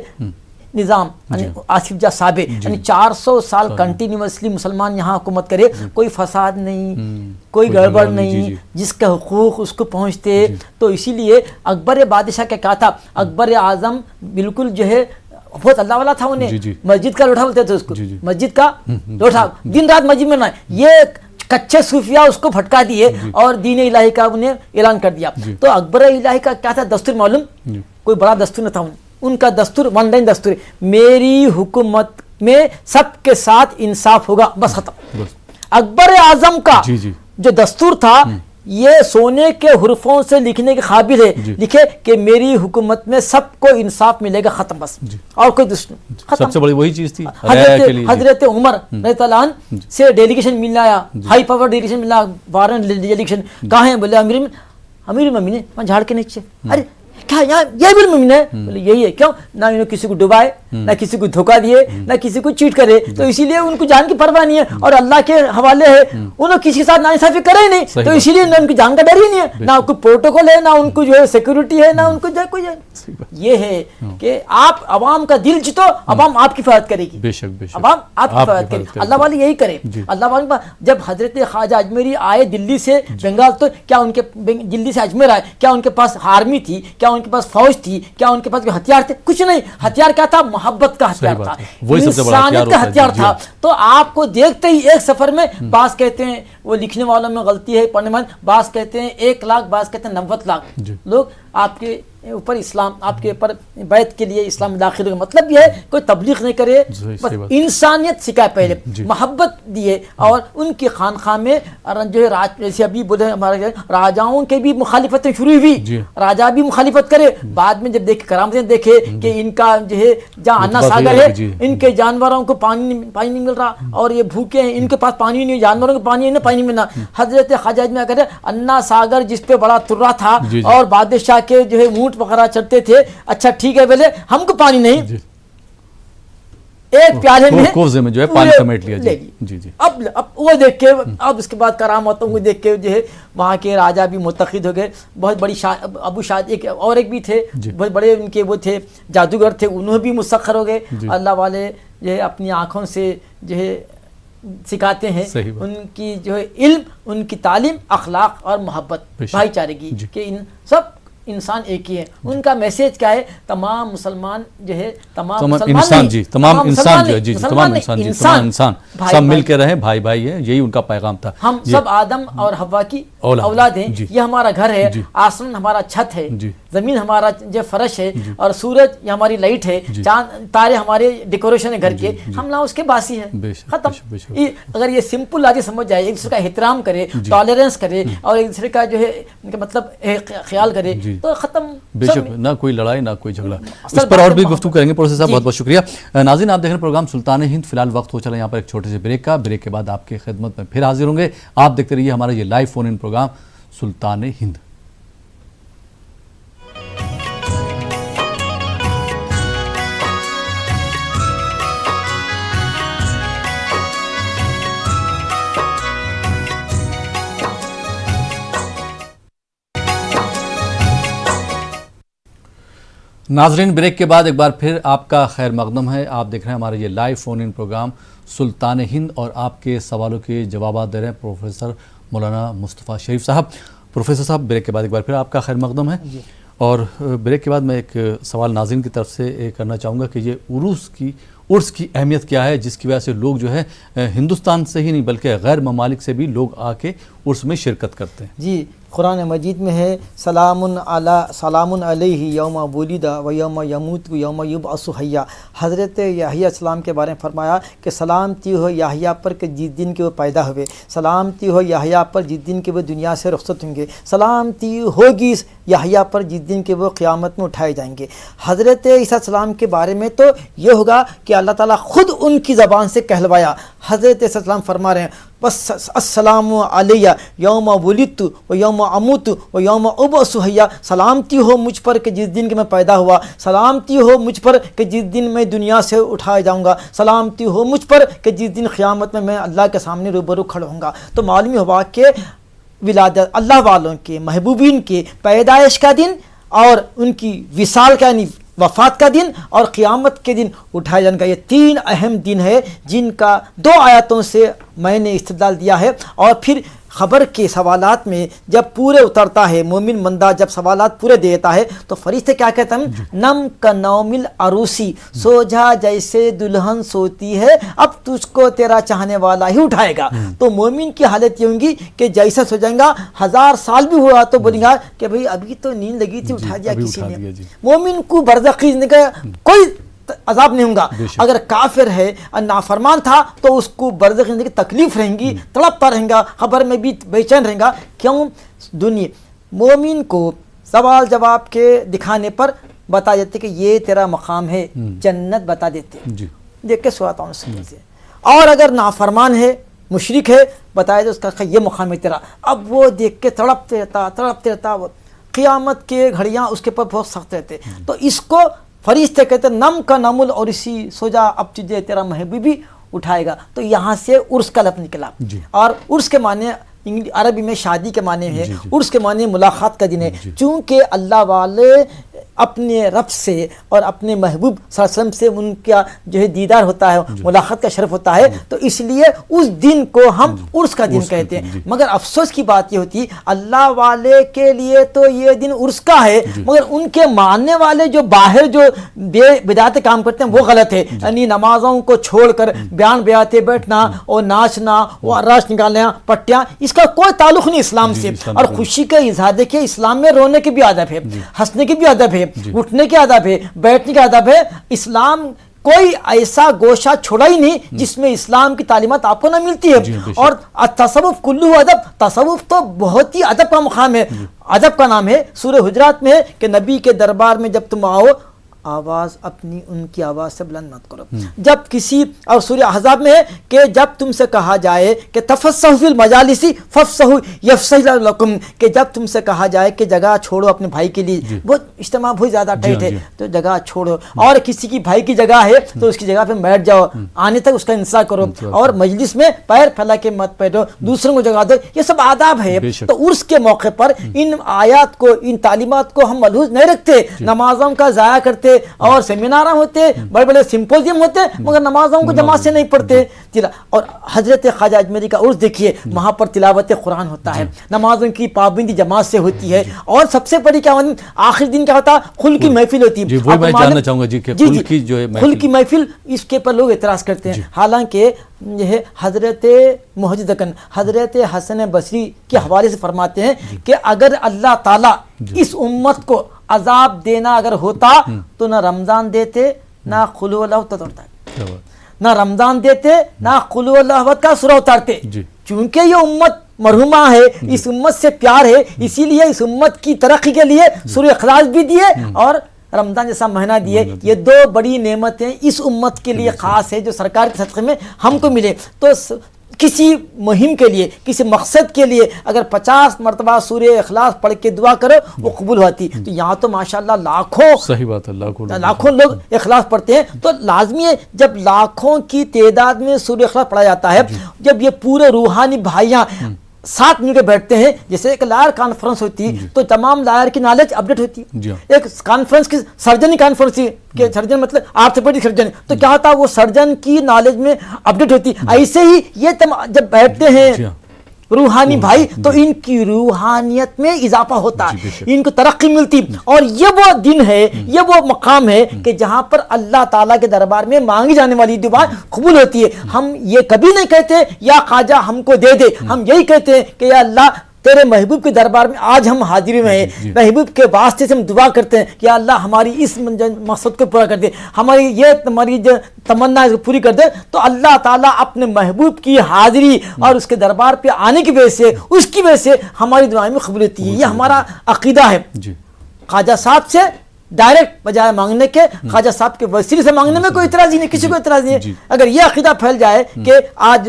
نظام یعنی آصف جاہ صابر یعنی 400 سال کنٹینیوسلی مسلمان یہاں حکومت کرے, کوئی فساد نہیں, کوئی گڑبڑ نہیں, جس کا حقوق اس کو پہنچتے. تو اسی لیے اکبر بادشاہ کا کہا تھا, اکبر اعظم بالکل جو ہے بہت اللہ والا تھا, انہیں مسجد کا لوٹا بولتے تھے اس کو, مسجد کا لوٹا, دن رات مسجد میں نہ, یہ کچے صوفیہ اس کو بھٹکا دیے اور دین الہی کا انہیں اعلان کر دیا. تو اکبر الہی کا کیا تھا دستور معلوم, کوئی بڑا دستور نہ تھا, ان کا دستور ون لائن دستور ہے, میری حکومت میں سب کے ساتھ انصاف ہوگا, بس ختم. اکبر اعظم کا جو دستور تھا یہ سونے کے حروفوں سے لکھنے کے قابل ہے, لکھے کہ میری حکومت میں سب کو انصاف ملے گا, ختم, بس. اور کوئی دشمن, سب سے بڑی وہی چیز تھی. حضرت عمر رضی اللہ عنہ سے ڈیلیگیشن ملنا آیا, ہائی پاور ڈیلیگیشن ملنا, وارن ڈیلیگیشن, کہاں ہیں, بولے امیر المومنین وہاں جھاڑ کے نیچے. ارے کیا یہاں یہ بھی المومنین ہے, بولے یہی ہے. کیوں, نہ انہوں کسی کو ڈبائے, نہ کسی کو دھوکہ دیے, نہ کسی کو چیٹ کرے, تو اسی لیے ان کو جان کی پرواہ نہیں ہے, اور اللہ کے حوالے ہے, انہوں کسی کے ساتھ ناانصافی کرے ہی نہیں, تو اسی لیے ان کی جان کا ڈر ہی نہیں ہے, نہ کوئی پروٹوکول ہے, نہ ان کو جو ہے سیکورٹی ہے, نہ ان کو جو ہے کوئی. یہ ہے کہ آپ عوام کا دل جیتو, عوام آپ کی حفاظت کرے گی, بے شک بے شک, عوام آپ کی حفاظت کرے گی. اللہ والے یہی کرے. اللہ والے جب حضرت خواجہ اجمیری آئے دلی سے بنگال, تو کیا ان کے دلی سے اجمیر آئے, کیا ان کے پاس آرمی تھی, کیا ان کے پاس فوج تھی, کیا ان کے پاس ہتھیار تھے, کچھ نہیں. ہتھیار کیا تھا, محبت کا ہتھیار تھا, انسانیت کا ہتھیار تھا. تو آپ کو دیکھتے ہی ایک سفر میں, بعض کہتے ہیں وہ لکھنے والوں میں غلطی ہے, پڑھنے والے, بعض کہتے ہیں 1 لاکھ, بعض کہتے ہیں 90 لاکھ لوگ آپ کے اوپر اسلام, آپ کے اوپر بیعت کے لیے اسلام داخل ہوگا. مطلب یہ ہے کوئی تبلیغ نہیں کرے, بس انسانیت سکھائے, پہلے محبت دیے, اور ان کی خانقاہ میں جو ہے جیسے ابھی بولے ہمارے راجاؤں کے بھی مخالفتیں شروع ہوئی, راجا بھی مخالفت کرے, بعد میں جب دیکھے کرامتیں دیکھے کہ ان کا جو ہے جہاں انا ساگر ہے, ان کے جانوروں کو پانی نہیں مل رہا, اور یہ بھوکے ہیں, ان کے پاس پانی نہیں, جانوروں کو پانی نہیں, پانی ملنا. حضرت خواجہ میں کرے انا ساگر جس پہ بڑا ترا تھا, اور بادشاہ کے جو ہے اونٹ وغیرہ چلتے تھے, اچھا ٹھیک ہے بولے ہم کو پانی نہیں, ایک پیالے میں کوزے میں جو ہے پانی سمیٹ لیا. جی جی. اب وہ دیکھ کے, اب اس کے بعد کرامتوں کو دیکھ کے جو ہے وہاں کے راجا بھی متقد ہو گئے. بہت بڑی ابو شاد ایک بھی تھے, بہت بڑے ان کے وہ تھے جادوگر تھے, انہوں بھی مسخر ہو گئے. اللہ والے جو ہے اپنی آنکھوں سے جو ہے سکھاتے ہیں, ان کی جو ہے علم, ان کی تعلیم, اخلاق اور محبت, بھائی چارے کی, کہ ان سب انسان ایک ہی ہے. ان کا میسج کیا ہے, تمام مسلمان جو ہے, تمام انسان, جی تمام انسان جو ہے, جی تمام انسان, جی تمام انسان سب مل کے رہیں, بھائی بھائی ہیں, یہی ان کا پیغام تھا. ہم سب آدم اور حوا کی اولاد ہیں, یہ ہمارا گھر ہے, آسمان ہمارا چھت ہے, زمین ہمارا جو فرش ہے, اور سورج یہ ہماری لائٹ ہے, چاند تارے ہمارے ڈیکوریشن ہے گھر کے, ہم نہ اس کے باسی ہیں, ختم. اگر یہ سمپل آج سمجھ جائے, ایک دوسرے کا احترام کرے, ٹالرنس کرے, اور ایک دوسرے کا جو ہے مطلب خیال کرے, تو ختم. بے شک, نہ کوئی لڑائی, نہ کوئی جھگڑا. اس پر اور بھی گفتگو کریں گے. پروفیسر صاحب بہت بہت شکریہ. ناظرین آپ دیکھ رہے ہیں پروگرام سلطان ہند. فی الحال وقت ہو چلا یہاں پر ایک چھوٹے سے بریک کا. بریک کے بعد آپ کی خدمت میں پھر حاضر ہوں گے. آپ دیکھتے رہیے ہمارا یہ لائیو فون ان پروگرام سلطان ہند. ناظرین بریک کے بعد ایک بار پھر آپ کا خیر مقدم ہے. آپ دیکھ رہے ہیں ہمارا یہ لائیو فون ان پروگرام سلطان ہند, اور آپ کے سوالوں کے جوابات دے رہے ہیں پروفیسر مولانا مصطفیٰ شریف صاحب. پروفیسر صاحب بریک کے بعد ایک بار پھر آپ کا خیر مقدم ہے. اور بریک کے بعد میں ایک سوال ناظرین کی طرف سے کرنا چاہوں گا کہ یہ عرس کی اہمیت کیا ہے, جس کی وجہ سے لوگ جو ہے ہندوستان سے ہی نہیں بلکہ غیر ممالک سے بھی لوگ آ کے عرس میں شرکت کرتے ہیں. جی قرآن مجید میں ہے سلام علیہ یوم ولد و یوم یموت و یوم یبعث حیا. حضرت یحییٰ السلام کے بارے میں فرمایا کہ سلامتی ہو یحییٰ پر کہ جس دن کے وہ پیدا ہوئے, سلامتی ہو یحییٰ پر جس دن کے وہ دنیا سے رخصت ہوں گے, سلامتی ہوگی یحییٰ پر جس دن کے وہ قیامت میں اٹھائے جائیں گے. حضرت عیسیٰ السلام کے بارے میں تو یہ ہوگا کہ اللہ تعالیٰ خود ان کی زبان سے کہلوایا. حضرت عیسیٰ السلام فرما رہے ہیں بس السلام علیہ یوم ولدت و یوم اموت و یوم ابعث حیا. سلامتی ہو مجھ پر کہ جس دن کہ میں پیدا ہوا, سلامتی ہو مجھ پر کہ جس دن میں دنیا سے اٹھایا جاؤں گا, سلامتی ہو مجھ پر کہ جس دن قیامت میں اللہ کے سامنے روبرو کھڑا ہوں گا. تو معلوم ہوا کہ ولادت اللہ والوں کے محبوبین کے پیدائش کا دن اور ان کی وصال کا یعنی وفات کا دن اور قیامت کے دن اٹھائے جانے کا. یہ 3 اہم دن ہے جن کا 2 آیاتوں سے میں نے استدلال دیا ہے. اور پھر خبر کے سوالات میں جب پورے اترتا ہے، مومن بندہ جب سوالات پورے دیتا ہے تو فرشتے کیا کہتے ہیں؟ نم کا نوم العروسی، سو جا جیسے دلہن سوتی ہے، اب تجھ کو تیرا چاہنے والا ہی اٹھائے گا. تو مومن کی حالت یہ ہوگی کہ جیسا سو جائیں گا، 1000 سال بھی ہوا تو بولیں گا کہ بھئی ابھی تو نیند لگی تھی، اٹھا دیا کسی نے. مومن کو برزخی زندگی کا کوئی عذاب نہیں ہوگا. اگر کافر ہے اور نافرمان تھا تو اس کو برزخ زندگی تکلیف رہیں گی، تڑپتا رہیں گا، خبر میں بھی بے چین رہیں گا. کیوں؟ دنیا مومن کو سوال جواب کے دکھانے پر بتا دیتے کہ یہ تیرا مقام ہے، جنت بتا دیتے. دیکھ کے سواتا ہوں سے. اور اگر نافرمان ہے، مشرک ہے، بتایا تو اس کا یہ مقام ہے تیرا. اب وہ دیکھ کے تڑپتے رہتا. قیامت کے گھڑیاں اس کے پر بہت سخت رہتے. تو اس کو فرشتے کہتے نم کا نمل اور اسی سو جا، اب تجھے تیرا محبوبی اٹھائے گا. تو یہاں سے عرس کا لفظ نکلا. اور عرس کے معنی عربی میں شادی کے معنی ہے، عرس کے معنی ملاقات کا دن ہے. چونکہ اللہ والے اپنے رب سے اور اپنے محبوب صلی اللہ علیہ وسلم سے ان کا جو ہے دیدار ہوتا ہے، ملاقات کا شرف ہوتا ہے، تو اس لیے اس دن کو ہم عرس کا دن کہتے ہیں. مگر افسوس کی بات یہ ہوتی ہے اللہ والے کے لیے تو یہ دن عرس کا ہے، مگر ان کے ماننے والے جو باہر جو بدعت کام کرتے ہیں وہ غلط ہے. یعنی نمازوں کو چھوڑ کر بیان بیاتے بیٹھنا اور ناچنا اور رش نکالنا، پٹیاں، اس کا کوئی تعلق نہیں اسلام سے. اور خوشی کا اظہار دیکھیے، اسلام میں رونے کے بھی آداب ہے، ہنسنے کے بھی آداب ہے، اٹھنے کے آداب ہے، بیٹھنے کے آداب ہے. اسلام کوئی ایسا گوشہ چھوڑا ہی نہیں جس میں اسلام کی تعلیمات آپ کو نہ ملتی ہے. اور تصوف کلو ادب، تصوف تو بہت ہی ادب کا مقام ہے. ادب کا نام ہے سورہ حجرات میں کہ نبی کے دربار میں جب تم آؤ آواز اپنی ان کی آواز سے بلند مت کرو. جب کسی، اور سورہ احزاب میں ہے کہ جب تم سے کہا جائے کہ تفصحوا فی المجالس فافصحوا یفصح لکم، کہ جب تم سے کہا جائے کہ جگہ چھوڑو اپنے بھائی کے لیے، بہت اجتماع بہت زیادہ ٹائٹ ہے تو جگہ چھوڑو. اور کسی کی بھائی کی جگہ ہے تو اس کی جگہ پہ بیٹھ جاؤ، آنے تک اس کا انتظار کرو. اور مجلس میں پیر پھیلا کے مت بیٹھو، دوسروں کو جگہ دو. یہ سب آداب ہے. تو عرس کے موقع پر ان آیات کو، ان تعلیمات کو ہم ملحوظ نہیں رکھتے، نمازوں کا ضائع کرتے اور سیمینار ہوتے، بڑے بڑے سمپوزیم ہوتے، مگر نمازوں کو جماعت سے نہیں پڑھتے. اور حضرت خواجہ اجمیری کا عرس دیکھیے، وہاں پر تلاوت قرآن ہوتا ہے، نمازوں کی پابندی جماعت سے ہوتی ہے. اور سب سے بڑی کیا آخری دن کیا ہوتا؟ خل کی محفل ہوتی ہے. وہ میں جاننا چاہوں گا کہ خل کی جو ہے خل کی محفل، اس کے پر لوگ اعتراض کرتے ہیں. حالانکہ یہ حضرت محدث حضرت حسن بصری کے حوالے سے فرماتے ہیں کہ اگر اللہ تعالیٰ اس امت کو عذاب دینا اگر ہوتا تو نہ رمضان دیتے، نہ قل اللہ اترتا، نہ رمضان دیتے، نہ قل اللہ کا سورہ اتارتے. چونکہ یہ امت مرحومہ ہے، اس امت سے پیار ہے، اسی لیے اس امت کی ترقی کے لیے سورہ اخلاص بھی دیے اور رمضان جیسا مہینہ دیے. یہ 2 بڑی نعمتیں اس امت کے لیے خاص ہے جو سرکار کے صدقے میں ہم کو ملے. تو کسی مہم کے لیے، کسی مقصد کے لیے اگر 50 مرتبہ سورہ اخلاص پڑھ کے دعا کرو وہ قبول ہوتی. تو یہاں تو ماشاءاللہ لاکھوں، صحیح بات ہے، لاکھوں لوگ اخلاص پڑھتے ہیں. تو لازمی ہے جب لاکھوں کی تعداد میں سورہ اخلاص پڑھا جاتا ہے، جب یہ پورے روحانی بھائیاں ساتھ مل کے بیٹھتے ہیں، جیسے ایک لائر کانفرنس ہوتی ہے تو تمام لائر کی نالج اپڈیٹ ہوتی ہے. ایک کانفرنس کی سرجن کانفرنس تھی کہ سرجن مطلب آرتھوپیڈک سرجن، تو کیا ہوتا ہے وہ سرجن کی نالج میں اپڈیٹ ہوتی. ایسے ہی یہ جب بیٹھتے ہیں روحانی بھائی تو ان کی روحانیت میں اضافہ ہوتا ہے، ان کو ترقی ملتی. اور یہ وہ دن ہے، یہ وہ مقام ہے کہ جہاں پر اللہ تعالیٰ کے دربار میں مانگی جانے والی دعا قبول ہوتی ہے. ہم یہ کبھی نہیں کہتے یا خواجہ ہم کو دے دے، ہم یہی کہتے ہیں کہ یا اللہ تیرے محبوب کے دربار میں آج ہم حاضری میں ہیں، محبوب کے واسطے سے ہم دعا کرتے ہیں کہ اللہ ہماری اس مقصد کو پورا کر دے، ہماری جو تمنا پوری کر دے. تو اللہ تعالیٰ اپنے محبوب کی حاضری اور اس کے دربار پہ آنے کی وجہ سے، اس کی وجہ سے ہماری دعائیں میں قبول ہوتی ہے. یہ ہمارا عقیدہ ہے. خواجہ صاحب سے ڈائریکٹ بجائے مانگنے کے خواجہ صاحب کے وسیلے سے مانگنے میں کوئی اعتراض نہیں، کسی کو اعتراض نہیں ہے. اگر یہ عقیدہ پھیل جائے کہ آج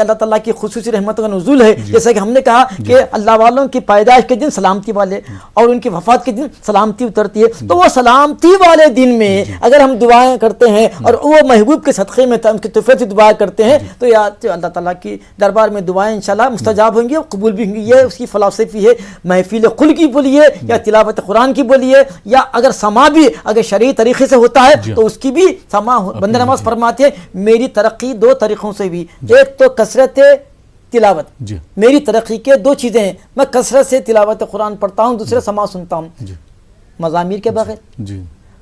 اللہ تعالیٰ کی خصوصی رحمتوں کا نزول ہے، جیسا کہ ہم نے کہا کہ اللہ والوں کی پیدائش کے دن سلامتی والے اور ان کی وفات کے دن سلامتی اترتی ہے، تو وہ سلامتی والے دن میں اگر ہم دعائیں کرتے ہیں اور وہ محبوب کے صدقے میں ان کی تحفے سے دعا کرتے ہیں تو اللہ تعالیٰ کی دربار میں دعائیں انشاءاللہ مستجاب ہوں گی اور قبول بھی ہوں گی. یہ اس کی فلسفی ہے. محفل خل کی بولیے یا تلاوت قرآن کی بولیے، یا اگر اگر سما بھی اگر شرعی طریقے سے ہوتا ہے تو اس کی بھی سما بندہ نماز فرماتے ہیں میری ترقی دو طریقوں سے بھی، ایک تو کثرت تلاوت، میری ترقی کے دو چیزیں ہیں، میں کثرت سے تلاوت قرآن پڑھتا ہوں، دوسرے سما سنتا ہوں مزامیر کے بغیر۔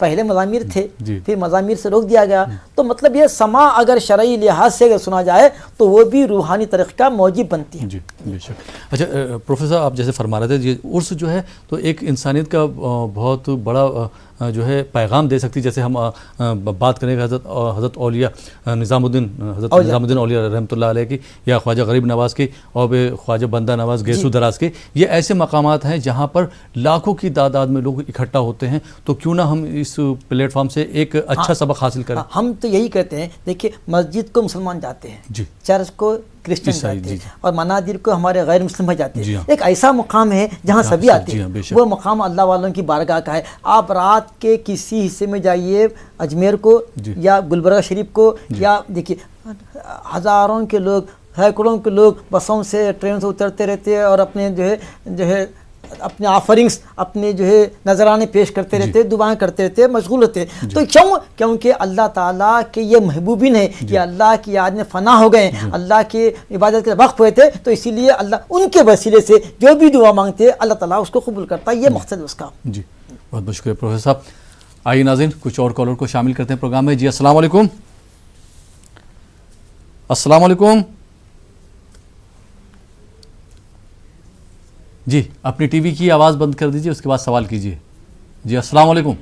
پہلے مزامیر تھے پھر مزامیر سے روک دیا گیا، تو مطلب یہ سما اگر شرعی لحاظ سے اگر سنا جائے تو وہ بھی روحانی ترقی کا موجب بنتی ہے۔ جی بے شک۔ اچھا پروفیسر آپ جیسے فرما رہے تھے یہ عرس جو ہے تو ایک انسانیت کا بہت بڑا جو ہے پیغام دے سکتی، جیسے ہم بات کریں گے حضرت اولیاء نظام الدین اولیاء رحمۃ اللہ علیہ کی، یا خواجہ غریب نواز کی، اور خواجہ بندہ نواز گیسو دراز کی، یہ ایسے مقامات ہیں جہاں پر لاکھوں کی تعداد میں لوگ اکٹھا ہوتے ہیں، تو کیوں نہ ہم اس پلیٹ فارم سے ایک اچھا سبق حاصل کریں۔ ہم تو یہی کہتے ہیں، دیکھیے مسجد کو مسلمان جاتے ہیں، چرچ کو کرسچن جاتے ہیں، اور منادر کو ہمارے غیر مسلم جاتے ہیں۔ ایک ایسا مقام ہے جہاں سبھی آتے ہیں، وہ مقام اللہ والوں کی بارگاہ کا ہے۔ آپ رات کے کسی حصے میں جائیے، اجمیر کو یا گلبرگہ شریف کو، یا دیکھیے ہزاروں کے لوگ، سینکڑوں کے لوگ بسوں سے ٹرین سے اترتے رہتے ہیں اور اپنے جو ہے اپنے آفرنگس، اپنے جو ہے نذرانے پیش کرتے رہتے، دعائیں کرتے رہتے، مشغول ہوتے۔ تو کیونکہ اللہ تعالیٰ کے یہ محبوبین ہیں، یہ اللہ کی یاد میں فنا ہو گئے، اللہ کی عبادت کے وقف ہوئے تھے، تو اسی لیے اللہ ان کے وسیلے سے جو بھی دعا مانگتے ہیں اللہ تعالیٰ اس کو قبول کرتا ہے، یہ مقصد اس کا۔ جی بہت بہت شکریہ پروفیسر صاحب۔ آئیے ناظرین کچھ اور کالر کو شامل کرتے ہیں پروگرام میں۔ جی السلام علیکم۔ السلام علیکم جی، اپنی ٹی وی کی آواز بند کر دیجئے، اس کے بعد سوال کیجئے۔ جی السلام علیکم۔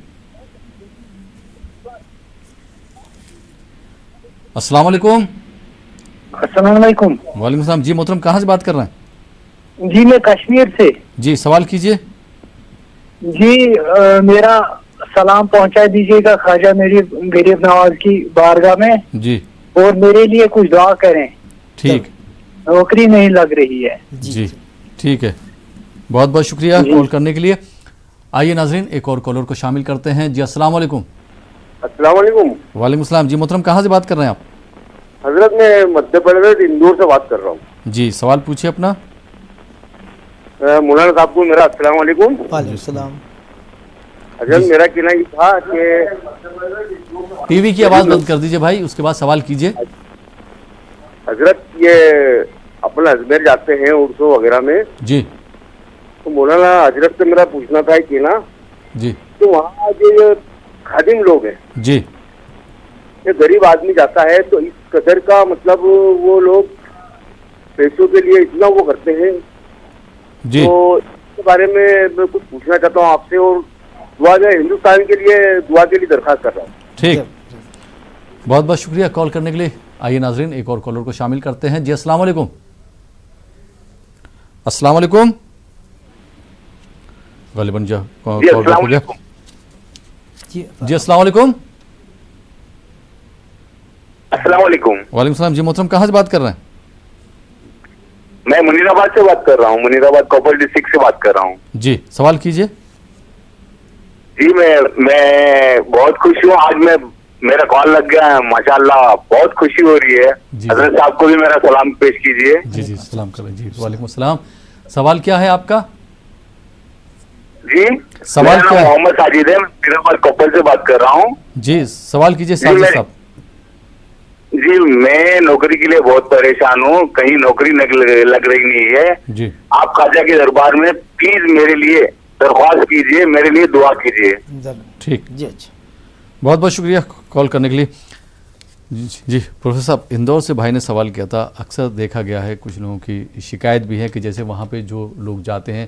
السلام علیکم۔ السلام علیکم۔ وعلیکم السلام۔ جی محترم کہاں سے بات کر رہے ہیں؟ جی میں کشمیر سے۔ جی سوال کیجئے۔ جی میرا سلام پہنچا دیجیے گا خواجہ میری غریب نواز کی بارگاہ میں، جی اور میرے لیے کچھ دعا کریں، ٹھیک، نوکری نہیں لگ رہی ہے۔ جی ٹھیک ہے، بہت بہت شکریہ کال کرنے کے لیے۔ آئیے ناظرین ایک اور کالر کو شامل کرتے ہیں۔ جی السلام علیکم۔ السلام علیکم وعلیکم السلام۔ جی محترم کہاں سے بات کر رہے ہیں آپ؟ حضرت، میں مدھیہ پردیش اندور سے بات کر رہا ہوں۔ جی سوال پوچھیے اپنا۔ مولانا صاحب کو میرا السلام علیکم۔ وعلیکم السلام۔ حضرت میرا کہنا یہ تھا کہ ٹی وی کی آواز بند کر دیجئے بھائی، اس کے بعد سوال کیجئے۔ حضرت یہ اپنا اجمیر جاتے ہیں عرسوں وغیرہ میں، جی تو مولانا حضرت سے میرا پوچھنا تھا کہ نا جی تو وہاں جو یہ خادم لوگ ہیں، جی یہ غریب آدمی جاتا ہے تو اس قدر کا مطلب وہ لوگ پیسوں کے لیے اتنا وہ کرتے ہیں، جی تو اس کے بارے میں کچھ پوچھنا چاہتا ہوں آپ سے، اور دعا جو ہندوستان کے لیے دعا کے لیے درخواست کر رہا ہوں۔ ٹھیک، بہت بہت شکریہ کال کرنے کے لیے۔ آئیے ناظرین ایک اور کالر کو شامل کرتے ہیں۔ جی السلام علیکم۔ السلام علیکم۔ غالباً جی السلام علیکم۔ جی السلام علیکم۔ السلام علیکم۔ وعلیکم السلام۔ جی محترم کہاں سے بات کر رہے ہیں؟ میں منیر آباد سے بات کر رہا ہوں، منیر آباد کوپل ڈسٹرکٹ سے بات کر رہا ہوں۔ جی سوال کیجئے۔ جی میں بہت خوش ہوں، آج میرا کال لگ گیا ہے، ماشاءاللہ بہت خوشی ہو رہی ہے۔ حضرت صاحب کو بھی میرا سلام پیش کیجیے۔ جی جی سلام کریں۔ جی وعلیکم السلام۔ سوال کیا ہے آپ کا؟ جی سوال کیا ہے؟ محمد ساجد ہے، منیر آباد کوپل سے بات کر رہا ہوں۔ جی سوال کیجئے ساجد صاحب۔ جی میں نوکری کے لیے بہت پریشان ہوں، کہیں نوکری لگ رہی نہیں ہے۔ جی آپ خواجہ کے دربار میں پلیز میرے لیے درخواست کیجیے، میرے لیے دعا کیجیے۔ ٹھیک، جی اچھا، بہت بہت شکریہ کال کرنے کے لیے۔ جی پروفیسر صاحب اندور سے بھائی نے سوال کیا تھا، اکثر دیکھا گیا ہے کچھ لوگوں کی شکایت بھی ہے کہ جیسے وہاں پہ جو لوگ جاتے ہیں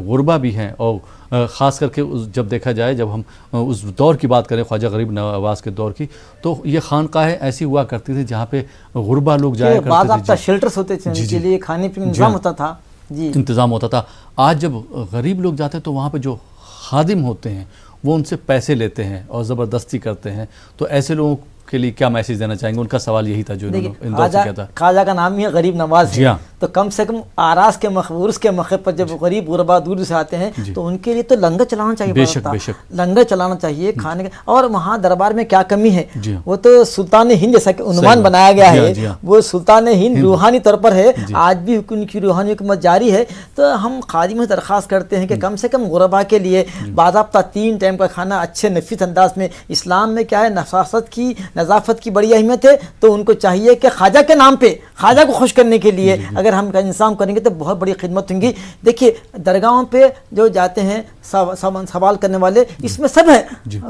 غربا بھی ہیں، اور خاص کر کے جب دیکھا جائے جب ہم اس دور کی بات کریں خواجہ غریب نواز کے دور کی، تو یہ خانقاہیں ایسی ہوا کرتی تھی جہاں پہ غربا لوگ جایا کرتے تھے، باضابطہ شیلٹرز ہوتے تھے ان کے لیے، کھانے پینے انتظام ہوتا تھا، جی انتظام ہوتا تھا۔ آج جب غریب لوگ جاتے ہیں تو وہاں پہ جو خادم ہوتے ہیں وہ ان سے پیسے لیتے ہیں اور زبردستی کرتے ہیں، تو ایسے لوگوں کے لیے کیا میسیج دینا چاہیں گے؟ ان کا سوال یہی تھا جو انہوں نے اندور سے کیا تھا. خواجہ کا نام ہی ہے غریب نواز. جی ہاں. تو کم سے کم آراز کے عرس کے موقع پر جب غریب غربا دور سے آتے ہیں تو ان کے لیے تو لنگر چلانا چاہیے. بے شک بے شک لنگر چلانا چاہیے کھانے کا. اور وہاں دربار میں کیا کمی ہے؟ ہاں. وہ تو سلطان ہند جیسا کہ عنوان بنایا گیا ہے, وہ سلطان ہند روحانی طور پر ہے, آج بھی ان کی روحانی حکومت جاری ہے. تو ہم خادموں سے درخواست کرتے ہیں کہ کم سے کم غربا کے لیے باضابطہ 3 ٹائم کا کھانا اچھے نفیس انداز میں. اسلام میں کیا ہے, نظافت کی بڑی اہمیت ہے. تو ان کو چاہیے کہ خواجہ کے نام پہ خواجہ کو خوش کرنے کے لیے اگر ہم کا انتظام کریں گے تو بہت بڑی خدمت ہوں گی. دیکھیے درگاہوں پہ جو جاتے ہیں سوال کرنے والے, اس میں سب ہیں,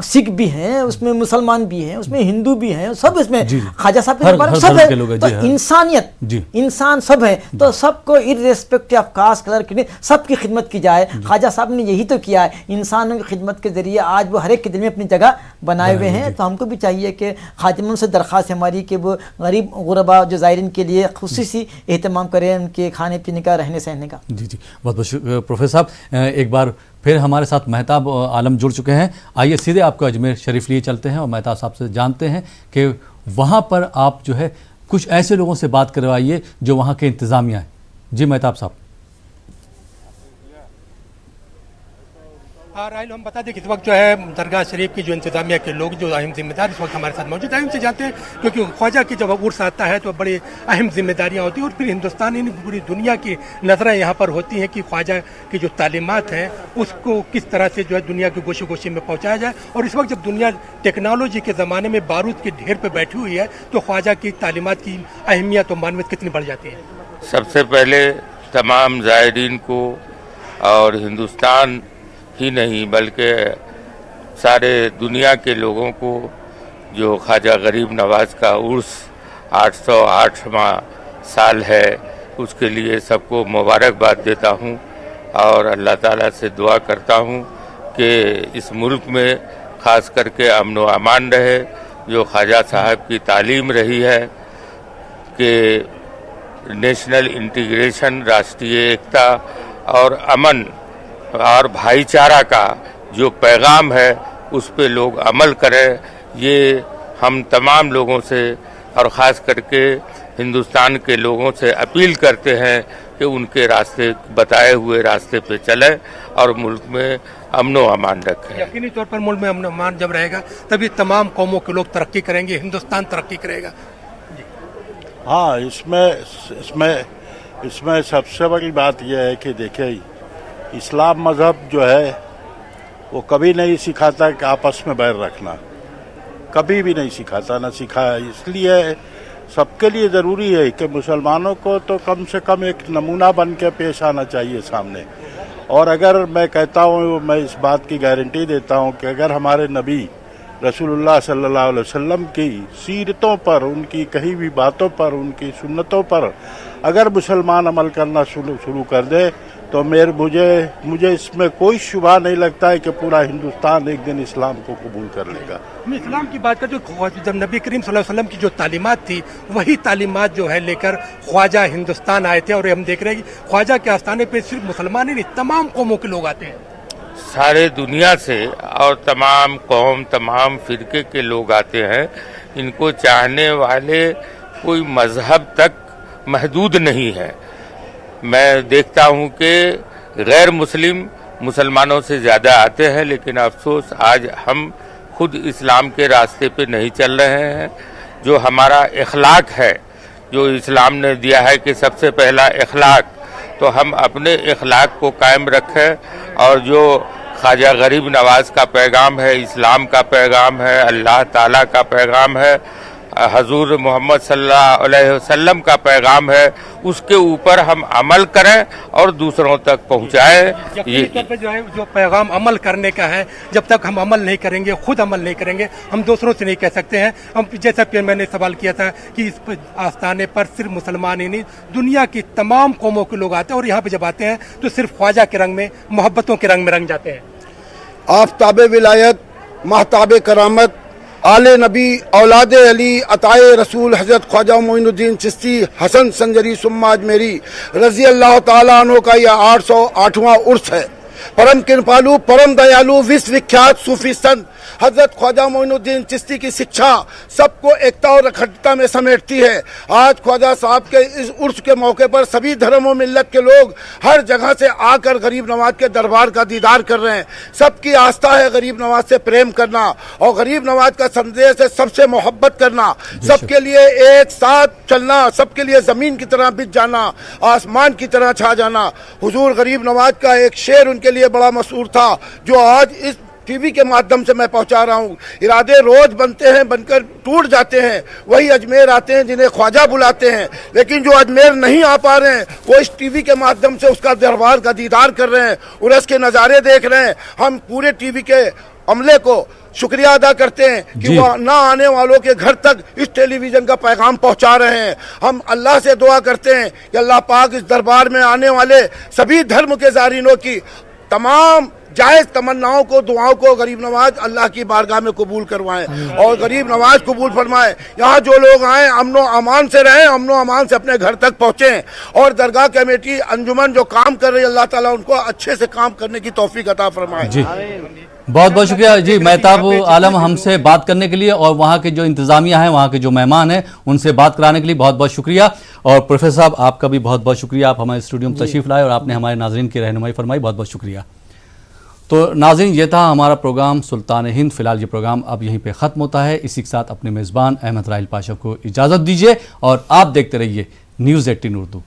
سکھ بھی ہیں, اس میں مسلمان بھی ہیں, اس میں ہندو بھی ہیں, سب اس میں خواجہ صاحب کے بارے میں سب ہے. تو انسانیت, انسان سب ہے, تو سب کو ارریسپیکٹ آف کاسٹ کلر کی سب کی خدمت کی جائے. خواجہ صاحب نے یہی تو کیا ہے, انسانوں کی خدمت کے ذریعے آج وہ ہر ایک کے دل میں اپنی جگہ بنائے ہوئے ہیں. تو ہم کو بھی چاہیے کہ خادموں سے درخواست ہے ہماری کہ وہ غریب غربا جو زائرین کے لیے خصوصی اہتمام کریں, ان کے کھانے پینے کا, رہنے سہنے کا. جی بہت بہت شکریہ پروفیسر صاحب. ایک بار پھر ہمارے ساتھ مہتاب عالم جڑ چکے ہیں. آئیے سیدھے آپ کو اجمیر شریف لیے چلتے ہیں اور مہتاب صاحب سے جانتے ہیں کہ وہاں پر آپ جو ہے کچھ ایسے لوگوں سے بات کروائیے جو وہاں کے انتظامیہ ہیں. جی مہتاب صاحب. راہل ہم بتا دیں کہ اس وقت جو ہے درگاہ شریف کی جو انتظامیہ کے لوگ جو اہم ذمہ دار اس وقت ہمارے ساتھ موجود ہیں, ان سے جانتے ہیں کیونکہ خواجہ کی جب عرس آتا ہے تو بڑی اہم ذمہ داریاں ہوتی ہیں اور پھر ہندوستان پوری دنیا کی نظریں یہاں پر ہوتی ہیں کہ خواجہ کی جو تعلیمات ہیں اس کو کس طرح سے جو ہے دنیا کے گوشے گوشے میں پہنچایا جائے. اور اس وقت جب دنیا ٹیکنالوجی کے زمانے میں بارود کے ڈھیر پہ بیٹھی ہوئی ہے تو خواجہ کی تعلیمات کی اہمیت و معنویت کتنی بڑھ جاتی ہے؟ سب سے پہلے تمام زائرین کو اور ہندوستان ہی نہیں بلکہ سارے دنیا کے لوگوں کو جو خواجہ غریب نواز کا عرس 808واں سال ہے اس کے لیے سب کو مبارکباد دیتا ہوں اور اللہ تعالیٰ سے دعا کرتا ہوں کہ اس ملک میں خاص کر کے امن و امان رہے. جو خواجہ صاحب کی تعلیم رہی ہے کہ نیشنل انٹیگریشن, راشٹریہ ایکتا اور امن اور بھائی چارہ کا جو پیغام ہے اس پہ لوگ عمل کریں. یہ ہم تمام لوگوں سے اور خاص کر کے ہندوستان کے لوگوں سے اپیل کرتے ہیں کہ ان کے راستے, بتائے ہوئے راستے پہ چلیں اور ملک میں امن و امان رکھیں. یقینی طور پر ملک میں امن و امان جب رہے گا تبھی تمام قوموں کے لوگ ترقی کریں گے, ہندوستان ترقی کرے گا. ہاں, اس میں سب سے بڑی بات یہ ہے کہ دیکھیں اسلام مذہب جو ہے وہ کبھی نہیں سکھاتا کہ آپس میں بیر رکھنا, کبھی بھی نہیں سکھاتا, نہ سکھایا. اس لیے سب کے لیے ضروری ہے کہ مسلمانوں کو تو کم سے کم ایک نمونہ بن کے پیش آنا چاہیے سامنے. اور اگر میں کہتا ہوں, میں اس بات کی گارنٹی دیتا ہوں کہ اگر ہمارے نبی رسول اللہ صلی اللہ علیہ وسلم کی سیرتوں پر, ان کی کہی ہوئی باتوں پر, ان کی سنتوں پر اگر مسلمان عمل کرنا شروع کر دے تو مجھے اس میں کوئی شبہ نہیں لگتا ہے کہ پورا ہندوستان ایک دن اسلام کو قبول کر لے گا. میں اسلام کی بات کرتے ہیں, جب نبی کریم صلی اللہ علیہ وسلم کی جو تعلیمات تھی وہی تعلیمات جو ہے لے کر خواجہ ہندوستان آئے تھے. اور ہم دیکھ رہے ہیں کہ خواجہ کے آستانے پہ صرف مسلمان ہی نہیں تمام قوموں کے لوگ آتے ہیں, سارے دنیا سے, اور تمام قوم, تمام فرقے کے لوگ آتے ہیں. ان کو چاہنے والے کوئی مذہب تک محدود نہیں ہے. میں دیکھتا ہوں کہ غیر مسلم مسلمانوں سے زیادہ آتے ہیں, لیکن افسوس آج ہم خود اسلام کے راستے پہ نہیں چل رہے ہیں. جو ہمارا اخلاق ہے, جو اسلام نے دیا ہے کہ سب سے پہلا اخلاق, تو ہم اپنے اخلاق کو قائم رکھیں. اور جو خواجہ غریب نواز کا پیغام ہے, اسلام کا پیغام ہے, اللہ تعالیٰ کا پیغام ہے, حضور محمد صلی اللہ علیہ وسلم کا پیغام ہے, اس کے اوپر ہم عمل کریں اور دوسروں تک پہنچائیں. یقینی طور پر جو پیغام عمل کرنے کا ہے, جب تک ہم عمل نہیں کریں گے, خود عمل نہیں کریں گے, ہم دوسروں سے نہیں کہہ سکتے ہیں. ہم جیسا کہ میں نے سوال کیا تھا کہ اس آستانے پر صرف مسلمان ہی نہیں دنیا کی تمام قوموں کے لوگ آتے ہیں, اور یہاں پہ جب آتے ہیں تو صرف خواجہ کے رنگ میں, محبتوں کے رنگ میں رنگ جاتے ہیں. آفتاب ولایت, مہتاب کرامت, آل نبی, اولاد علی, عطائے رسول حضرت خواجہ معین الدین چشتی حسن سنجری ثم اجمیری رضی اللہ تعالیٰ عنہ کا یہ 808واں عرس ہے. پرم کرپالو, پرم دیالو, وشو وکھیات صوفی سنت حضرت خواجہ معین الدین چشتی کی شکشا سب کو ایکتا اور اکھٹتا میں سمیٹتی ہے. آج خواجہ صاحب کے اس عرس کے موقع پر سبھی دھرم و ملت کے لوگ ہر جگہ سے آ کر غریب نواز کے دربار کا دیدار کر رہے ہیں. سب کی آستھا ہے غریب نواز سے پریم کرنا اور غریب نواز کا سندیش ہے سب سے محبت کرنا, سب کے لیے ایک ساتھ چلنا, سب کے لیے زمین کی طرح بچ جانا, آسمان کی طرح چھا جانا. حضور غریب نواز کا ایک شعر ان کے لیے بڑا مشہور تھا جو آج اس ٹی وی کے مادھیم سے میں پہنچا رہا ہوں. ارادے روز بنتے ہیں, بن کر ٹوٹ جاتے ہیں, وہی اجمیر آتے ہیں جنہیں خواجہ بلاتے ہیں. لیکن جو اجمیر نہیں آ پا رہے ہیں وہ اس ٹی وی کے مادھیم سے اس کا دربار کا دیدار کر رہے ہیں, عرس کے نظارے دیکھ رہے ہیں. ہم پورے ٹی وی کے عملے کو شکریہ ادا کرتے ہیں کہ وہ نہ آنے والوں کے گھر تک اس ٹیلی ویژن کا پیغام پہنچا رہے ہیں. ہم اللہ سے دعا کرتے ہیں کہ اللہ پاک اس دربار میں آنے والے سبھی دھرم کے زائرینوں کی تمام جائز تمناؤں کو, دعاؤں کو غریب نواز اللہ کی بارگاہ میں قبول کروائیں اور غریب نواز قبول فرمائیں. یہاں جو لوگ آئیں امن و امان سے رہیں, امن و امان سے اپنے گھر تک پہنچیں, اور درگاہ کمیٹی انجمن جو کام کر رہی ہے اللہ تعالیٰ ان کو اچھے سے کام کرنے کی توفیق عطا فرمائے. جی بہت بہت شکریہ جی مہتاب عالم ہم سے بات کرنے کے لیے, اور وہاں کے جو انتظامیہ ہیں, وہاں کے جو مہمان ہیں ان سے بات کرانے کے لیے بہت بہت شکریہ. اور پروفیسر صاحب آپ کا بھی بہت بہت شکریہ, آپ ہمارے اسٹوڈیو میں تشریف لائے اور آپ نے ہمارے ناظرین کی رہنمائی فرمائی, بہت بہت شکریہ. تو ناظرین یہ تھا ہمارا پروگرام سلطان ہند. فی الحال یہ پروگرام اب یہیں پہ ختم ہوتا ہے. اسی کے ساتھ اپنے میزبان احمد راحیل پاشا کو اجازت دیجیے اور آپ دیکھتے رہیے نیوز 18 اردو.